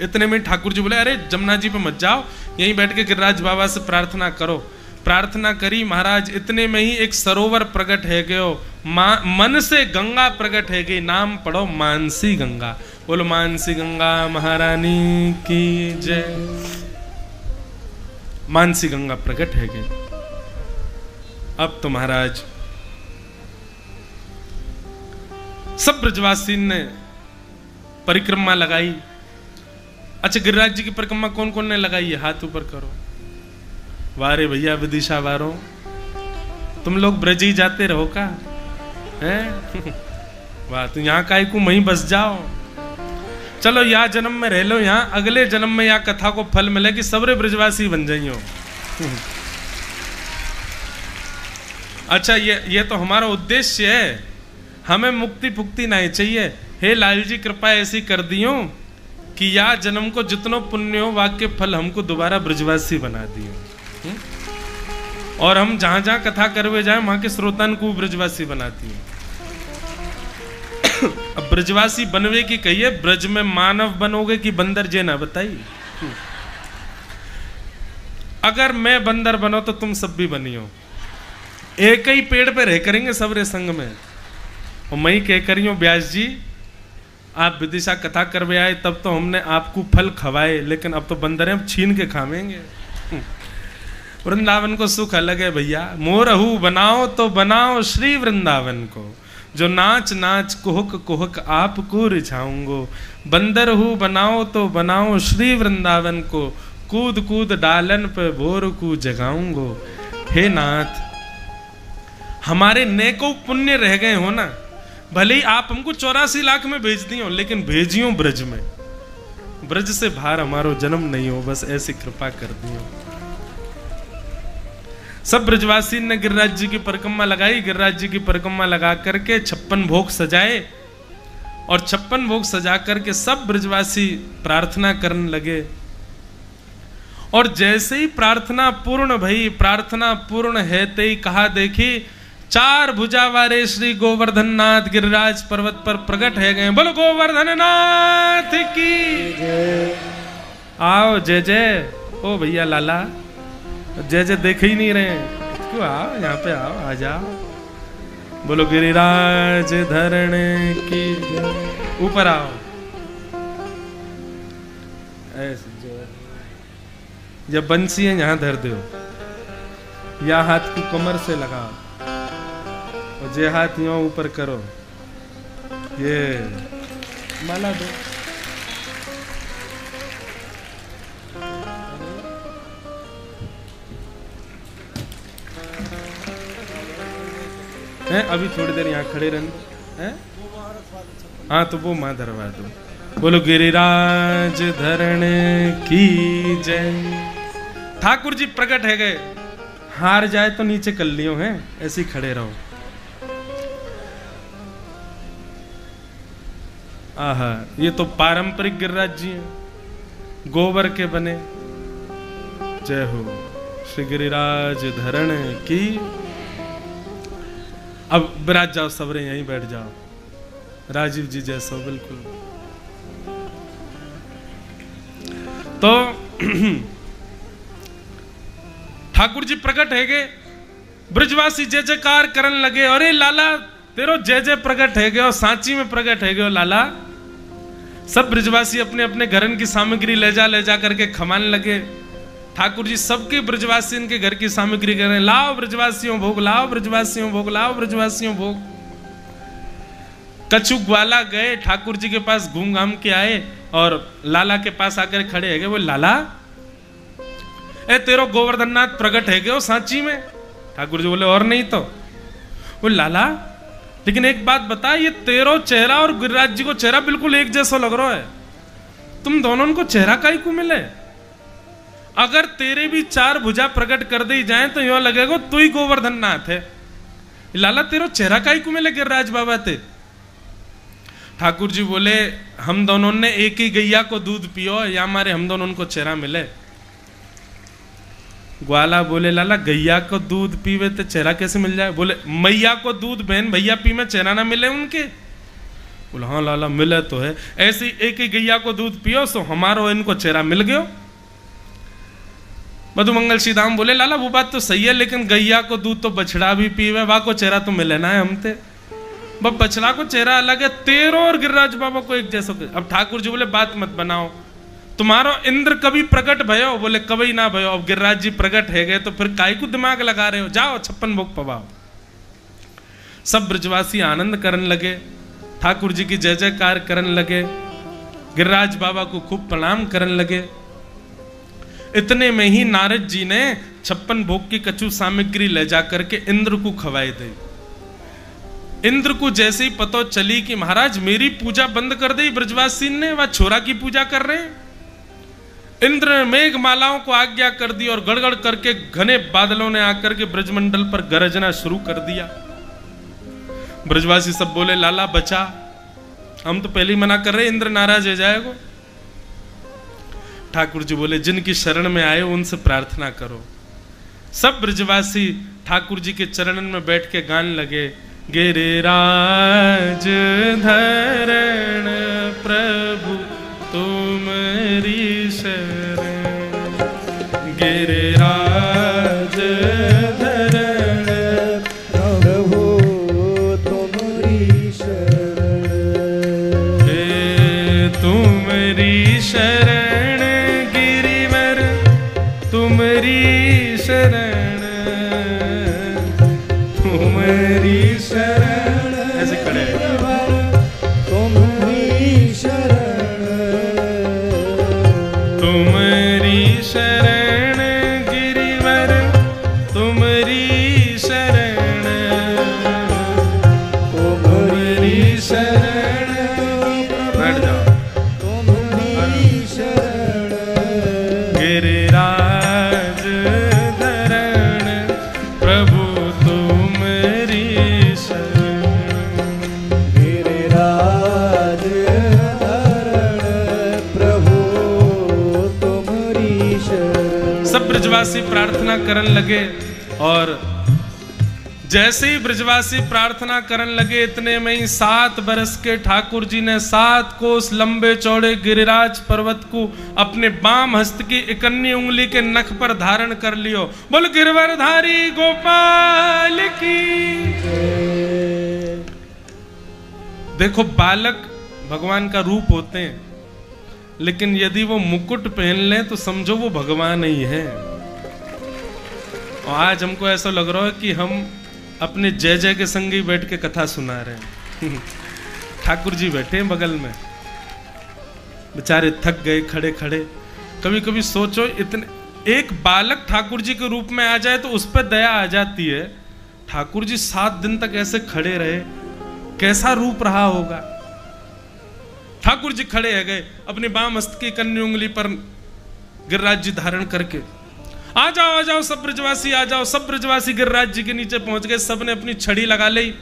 इतने में ठाकुर जी बोले अरे जमुना जी पे मत जाओ, यहीं बैठ के गिरिराज बाबा से प्रार्थना करो। प्रार्थना करी महाराज, इतने में ही एक सरोवर प्रकट है गयो, मन से गंगा प्रकट है गई। नाम पढ़ो मानसी गंगा। बोलो मानसी गंगा महारानी की जय। मानसी गंगा प्रकट है गई। अब तो महाराज सब ब्रजवासी ने परिक्रमा लगाई। अच्छा गिरिराज जी की परिक्रमा कौन कौन ने लगाई है? हाथ ऊपर करो। वारे भैया विदिशा वारो, तुम लोग ब्रज ही जाते रहो का हैं? वाह, तो यहाँ का को वहीं बस जाओ। चलो या जन्म में रह लो यहाँ, अगले जन्म में या कथा को फल मिले कि सबरे ब्रजवासी बन जाइयो। अच्छा ये तो हमारा उद्देश्य है, हमें मुक्ति फुक्ति नहीं चाहिए। हे लाल जी कृपा ऐसी कर दियो कि या जन्म को जितनो पुण्य हो वाक्य फल हमको दोबारा ब्रजवासी बना दियो, और हम जहां जहां कथा करवे जाए वहां के श्रोतान को ब्रजवासी बनाती है। अब ब्रजवासी बनवे की कहिए, ब्रज में मानव बनोगे कि बंदर जे ना बताइए। अगर मैं बंदर बनो तो तुम सब भी बनियो, एक ही पेड़ पे रह करेंगे सबरे संग में। और मैं कह करियो व्यास जी आप विदिशा कथा करवे आए तब तो हमने आपको फल खवाए, लेकिन अब तो बंदर हम छीन के खावेंगे। वृंदावन को सुख अलग है भैया। मोरहू बनाओ तो बनाओ श्री वृंदावन को, जो नाच नाच कुहक कुहक आपको रिझाऊंगो। बंदर हूँ बनाओ तो बनाओ श्री वृंदावन को, कूद कूद डालन पे भोर को जगाऊंगो। हे नाथ हमारे नेको पुण्य रह गए हो ना, भले ही आप हमको 84 लाख में भेज दियो, लेकिन भेजियो ब्रज में। ब्रज से बाहर हमारो जन्म नहीं हो, बस ऐसी कृपा कर दियो। सब ब्रजवासी ने गिरिराज जी की परिक्रमा लगाई। गिरिराज जी की परिक्रमा लगा करके 56 भोग सजाए, और 56 भोग सजा करके सब ब्रजवासी प्रार्थना करने लगे। और जैसे ही प्रार्थना पूर्ण भई, प्रार्थना पूर्ण है ते ही कहा देखी 4 भुजा वाले श्री गोवर्धन नाथ गिरिराज पर्वत पर प्रकट है गए। बोलो गोवर्धन नाथ की आओ जय जय। ओ भैया लाला जय जय देख ही नहीं रहे, क्यों आओ यहाँ पे आओ, आ जाओ। बोलो गिरिराज धरण की, ऊपर आओ। ऐसे जब बंसी है यहाँ धर दो, या हाथ को कमर से लगाओ, और जे हाथ यो ऊपर करो, ये माला दो। हैं अभी थोड़ी देर यहाँ खड़े रहना हैं। हाँ तो वो माँ धरवा दो। बोलो गिरिराज धरण की जय। ठाकुर जी प्रकट है गए, हार जाए तो नीचे कल्लियों हैं, ऐसे ही खड़े रहो। आहा, ये तो पारंपरिक गिरिराज जी हैं, गोबर के बने। जय हो श्री गिरिराज धरण की। अब विराज जाओ, सबरे यहीं बैठ जाओ, राजीव जी जैसा बिल्कुल। तो ठाकुर जी प्रकट है गए, ब्रजवासी जय जयकार करन लगे। अरे लाला तेरो जय जय प्रकट है गए, और सांची में प्रकट है गए लाला। सब ब्रजवासी अपने अपने घरन की सामग्री ले जा करके खमान लगे। ठाकुर जी सबके ब्रजवासी इनके घर की सामग्री कह रहे हैं, लाओ ब्रजवासियों भोग, लाओ ब्रजवासियों भोग, लाओ ब्रजवासियों भोग। कछु ग्वाला गए ठाकुर जी के पास, घूम घाम के आए और लाला के पास आकर खड़े है गए। वो लाला ए तेरो गोवर्धननाथ प्रकट है गए सांची में। ठाकुर जी बोले और नहीं तो। वो लाला लेकिन एक बात बता, ये तेरो चेहरा और गिरिराज जी को चेहरा बिल्कुल एक जैसा लग रहा है, तुम दोनों को चेहरा काहे को मिले? अगर तेरे भी चार भुजा प्रकट कर दी जाए तो यूं लगेगा तू ही गोवर्धन नाथ है। लाला तेरो चेहरा काहे को मिले गिरिराज बाबा ते? ठाकुर जी बोले हम दोनों ने एक ही गैया को दूध पियो, या हमारे हम दोनों को चेहरा मिले। ग्वाला बोले लाला गैया को दूध पीवे तो चेहरा कैसे मिल जाए? बोले मैया को दूध बहन भैया पी में चेहरा ना मिले उनके? बोले हाँ लाला मिले तो है। ऐसी एक ही गैया को दूध पियो सो हमारो इनको चेहरा मिल गयो। मधुमंगल श्रीधाम बोले लाला वो बात तो सही है, लेकिन गैया को दूध तो बछड़ा भी पीवे, वहां को चेहरा तो मिले ना है हमते। बछड़ा को चेहरा अलग है, तेरो और गिरिराज बाबा को एक जैसा। अब ठाकुर जी बोले बात मत बनाओ, तुम्हारो इंद्र कभी प्रकट भयो? बोले कभी ना भयो। अब गिरिराज जी प्रकट है गए तो फिर काय को दिमाग लगा रहे हो, जाओ 56 भोग पवाओ। सब ब्रजवासी आनंद करने लगे, ठाकुर जी की जय जयकार करने लगे, गिरिराज बाबा को खूब प्रणाम करने लगे। इतने में ही नारद जी ने 56 भोग की कछु सामग्री ले जाकर के इंद्र को खवाई दी। इंद्र को जैसे ही पता चली कि महाराज मेरी पूजा बंद कर दी ब्रजवासी ने, वह छोरा की पूजा कर रहे हैं, इंद्र ने मेघ मालाओं को आज्ञा कर दी और गड़गड़ करके घने बादलों ने आकर के ब्रजमंडल पर गरजना शुरू कर दिया। ब्रजवासी सब बोले लाला बचा, हम तो पहले ही मना कर रहे इंद्र नाराज हो जाएगा। ठाकुर जी बोले जिनकी शरण में आए उनसे प्रार्थना करो। सब ब्रजवासी ठाकुर जी के चरणन में बैठ के गाने लगे, गिरिराज धरण प्रभु तुमरी शरण, गिरिराज धरण प्रभु तुमरी शरण, तुमरी शरण गिरिवर तुमरी शरण, तुमरी शरण ऐसे खड़े तुमरी शरण, तुमरी शरण गिरिवर तुमरी शरण, तुमरी शरण। बैठ जाओ। तुमरी शरण, गिरिराज धरण प्रभु तुमरी शरण, गिरिराज धरण प्रभु तुमरी शरण। सब ब्रजवासी प्रार्थना करने लगे और जैसे ही ब्रजवासी प्रार्थना करने लगे इतने में ही 7 बरस के ठाकुर जी ने 7 कोस लंबे चौड़े गिरिराज पर्वत को अपने बाम हस्त की इकन्नी उंगली के नख पर धारण कर लियो। बोल गिरवरधारी गोपाल की। देखो बालक भगवान का रूप होते हैं, लेकिन यदि वो मुकुट पहन लें तो समझो वो भगवान ही है। और आज हमको ऐसा लग रहा है कि हम अपने जय जय के संग ही बैठ के कथा सुना रहे हैं। ठाकुर जी बैठे हैं बगल में, बेचारे थक गए खड़े खड़े। कभी कभी सोचो, इतने एक बालक ठाकुर जी के रूप में आ जाए तो उस पर दया आ जाती है। ठाकुर जी 7 दिन तक ऐसे खड़े रहे, कैसा रूप रहा होगा। ठाकुर जी खड़े है गए, अपनी बाम हस्त की कन्नी उंगली पर गिरिराज जी धारण करके, आ जाओ सब ब्रजवासी आ जाओ। सब ब्रजवासी गिरिराज जी के नीचे पहुंच गए, सब ने अपनी छड़ी लगा ली,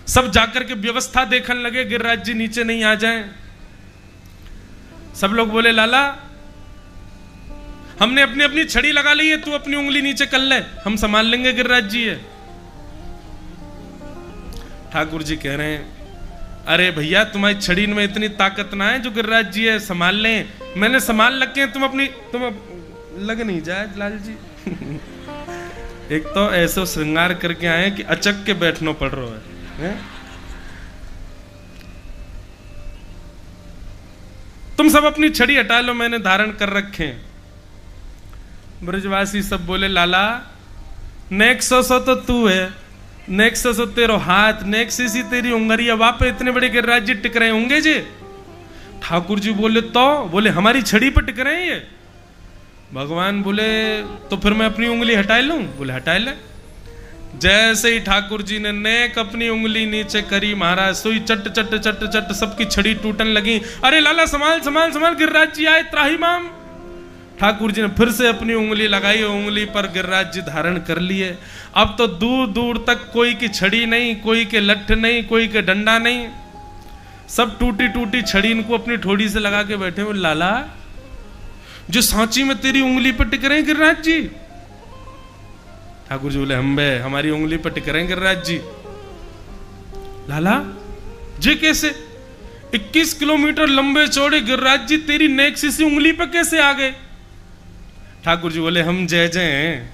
सब जाकर के व्यवस्था देखने लगे गिरिराज जी नीचे नहीं आ जाएं। सब लोग बोले लाला हमने अपनी अपनी छड़ी लगा ली है, तू अपनी उंगली नीचे कर ले, हम संभाल लेंगे गिरिराज जी है। ठाकुर जी कह रहे हैं अरे भैया तुम्हारी छड़ी में इतनी ताकत ना है जो गिरिराज जी है संभाल लें, मैंने संभाल रखे हैं, तुम लग नहीं जाए लाल जी। एक तो ऐसे श्रृंगार करके आए कि अचक के बैठना पड़ रहा है। तुम सब अपनी छड़ी हटा लो, मैंने धारण कर रखे हैं। ब्रजवासी सब बोले लाला नेक्सो तो तू है, नेक्सो तेरो हाथ, नेक्सी तेरी उंगलिया, वापे इतने बड़े गिरिराज जी टिक रहे होंगे जी। ठाकुर जी बोले तो बोले हमारी छड़ी पर टिक रहे हैं ये। भगवान बोले तो फिर मैं अपनी उंगली हटा लूं? बोले हटा ले। जैसे ही ठाकुर जी ने नेक अपनी उंगली नीचे करी, महाराज सोई चट चट चट चट सबकी छड़ी टूटने लगी। अरे लाला संभाल संभाल संभाल, गिरिराज जी आए त्राहिमाम। ठाकुर जी ने फिर से अपनी उंगली लगाई, उंगली पर गिरिराज जी धारण कर लिए। अब तो दूर दूर तक कोई की छड़ी नहीं, कोई के लठ नहीं, कोई के डंडा नहीं, सब टूटी टूटी छड़ी इनको अपनी ठोड़ी से लगा के बैठे। बोले लाला जो सांची में तेरी उंगली पर टिक रहे हैं गिरिराज जी। ठाकुर जी बोले हम बे हमारी उंगली पर टिक रहे हैं गिरिराज जी। लाला जी कैसे? 21 किलोमीटर लंबे चौड़े गिरिराज जी तेरी नेक्सी सी उंगली पर कैसे आ गए? ठाकुर जी बोले हम जय जय हैं,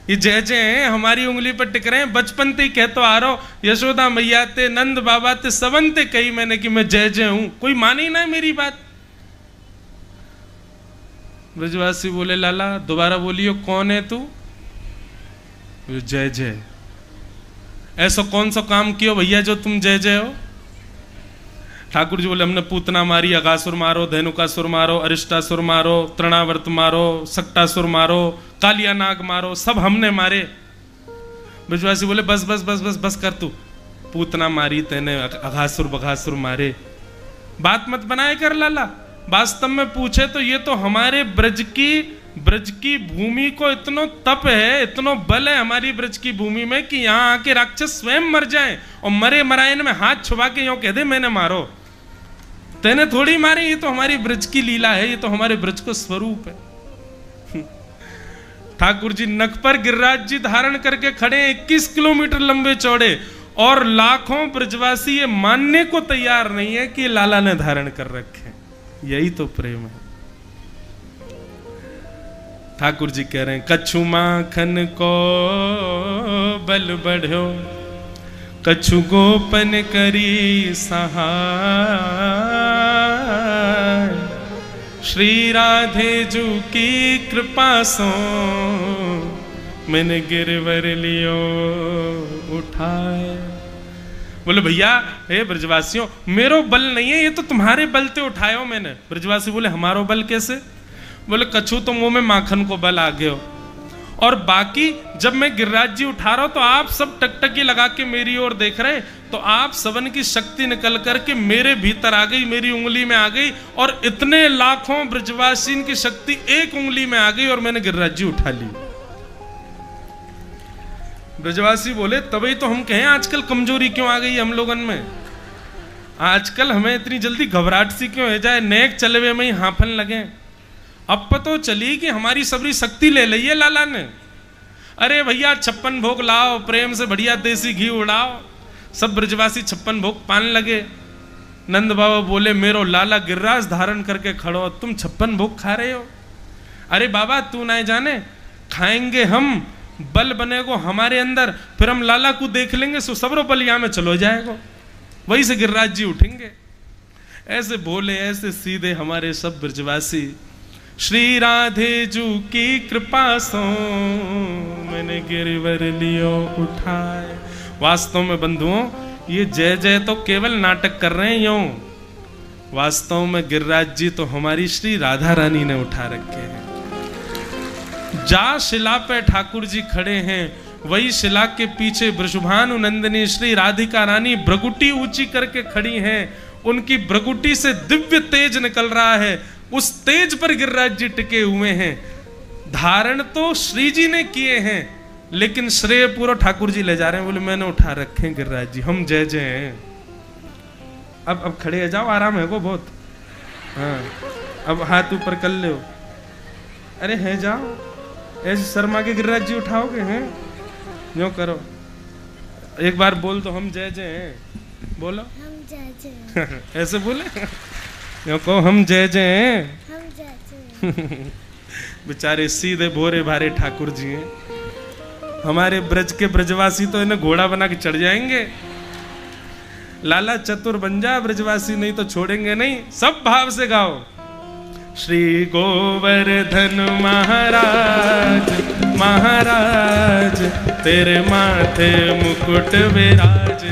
ये जय जय हैं, हमारी उंगली पर टिक रहे हैं। बचपन से ही कहते आ रहा हूं, यशोदा मैया ते नंद बाबा ते सबन ते कही मैंने कि मैं जय जय हूं, कोई माने ही ना मेरी बात। ब्रजवासी बोले लाला दोबारा बोलियो कौन है तू? जय जय। ऐसा कौन सा काम किया भैया जो तुम जय जय हो? ठाकुर जी बोले हमने पूतना मारी, अगासुर मारो, धेनुकासुर मारो, अरिष्टासुर मारो, तृणावर्त मारो, सक्टासुर मारो, कालिया नाग मारो, सब हमने मारे। ब्रजवासी बोले बस बस बस बस बस कर, तू पूतना मारी तेने, अगासुर बगासुर मारे, बात मत बनाए कर लाला। वास्तव में पूछे तो ये तो हमारे ब्रज की भूमि को इतना तप है, इतना बल है हमारी ब्रज की भूमि में कि यहाँ आके राक्षस स्वयं मर जाएं और मरे मरायन में हाथ छुपा के यूं कह दे मैंने मारो। तेने थोड़ी मारी, ये तो हमारी ब्रज की लीला है, ये तो हमारे ब्रज को स्वरूप है। ठाकुर जी नख पर गिरिराज जी धारण करके खड़े हैं, 21 किलोमीटर लंबे चौड़े, और लाखों ब्रजवासी ये मानने को तैयार नहीं है कि लाला ने धारण कर रखे। यही तो प्रेम है। ठाकुर जी कह रहे हैं कछु माखन को बल बढ़ो, कछु गोपन करी सहाय, श्री राधे जू की कृपा सो मैंने गिरवर लियो उठाए। बोले भैया हे ब्रजवासियों मेरो बल नहीं है, ये तो तुम्हारे बल ते उठाए हो मैंने। ब्रजवासी बोले हमारो बल कैसे? बोले कछु तो मुंह में माखन को बल आ गए हो, और बाकी जब मैं गिरिराज जी उठा रहा हूं तो आप सब टकटकी लगा के मेरी ओर देख रहे, तो आप सबन की शक्ति निकल करके मेरे भीतर आ गई, मेरी उंगली में आ गई, और इतने लाखों ब्रजवासी की शक्ति एक उंगली में आ गई और मैंने गिरिराज जी उठा ली। ब्रजवासी बोले तभी तो हम कहें आजकल कमजोरी क्यों आ गई हम लोगन में, आजकल हमें इतनी जल्दी घबराहट सी क्यों हो जाए, नेक चले हुए में ही हाफन लगे। अब पता चली कि हमारी सबरी शक्ति ले ली है लाला ने। अरे भैया 56 भोग लाओ, प्रेम से बढ़िया देसी घी उड़ाओ। सब ब्रजवासी 56 भोग पान लगे। नंद बाबा बोले मेरो लाला गिरिराज धारण करके खड़ो, तुम 56 भोग खा रहे हो। अरे बाबा तू ना जाने, खाएंगे हम, बल बनेगो हमारे अंदर, फिर हम लाला को देख लेंगे, सो सबरो बल यहाँ में चलो जाएगा, वही से गिरिराज जी उठेंगे। ऐसे बोले, ऐसे सीधे हमारे सब ब्रजवासी। श्री राधे जू की कृपा सो मैंने गिरवर लियो उठाए। वास्तव में बंधुओं ये जय जय तो केवल नाटक कर रहे हैं यूं, वास्तव में गिरिराज जी तो हमारी श्री राधा रानी ने उठा रखे हैं। जा शिला पे ठाकुर जी खड़े हैं, वही शिला के पीछे वृषभानु नंदिनी श्री राधिका रानी भ्रगुटी ऊंची करके खड़ी हैं। उनकी भ्रगुटी से दिव्य तेज निकल रहा है, उस तेज पर गिरिराज जी टिके हुए हैं। धारण तो श्री जी ने किए हैं, लेकिन श्रेय पूरा ठाकुर जी ले जा रहे हैं। बोले मैंने उठा रखे हैं गिरिराज जी, हम जय जय हैं। अब खड़े हो जाओ, आराम है वो बहुत। हाँ, अब हाथ ऊपर कर ले। अरे है जाओ, ऐसे शर्मा के गिरिराज जी उठाओगे हैं? जो करो, एक बार बोल दो हम जय जय हैं। बोलो हम जय जय ऐसे बोले, यो कहो हम जय जय हैं। हम जय जय बेचारे सीधे भोरे भारे ठाकुर जी हैं। हमारे ब्रज के ब्रजवासी तो इन्हें घोड़ा बना के चढ़ जाएंगे। लाला चतुर बन जा ब्रजवासी, नहीं तो छोड़ेंगे नहीं। सब भाव से गाओ। श्री गोवर्धन महाराज महाराज, तेरे माथे मुकुट विराज।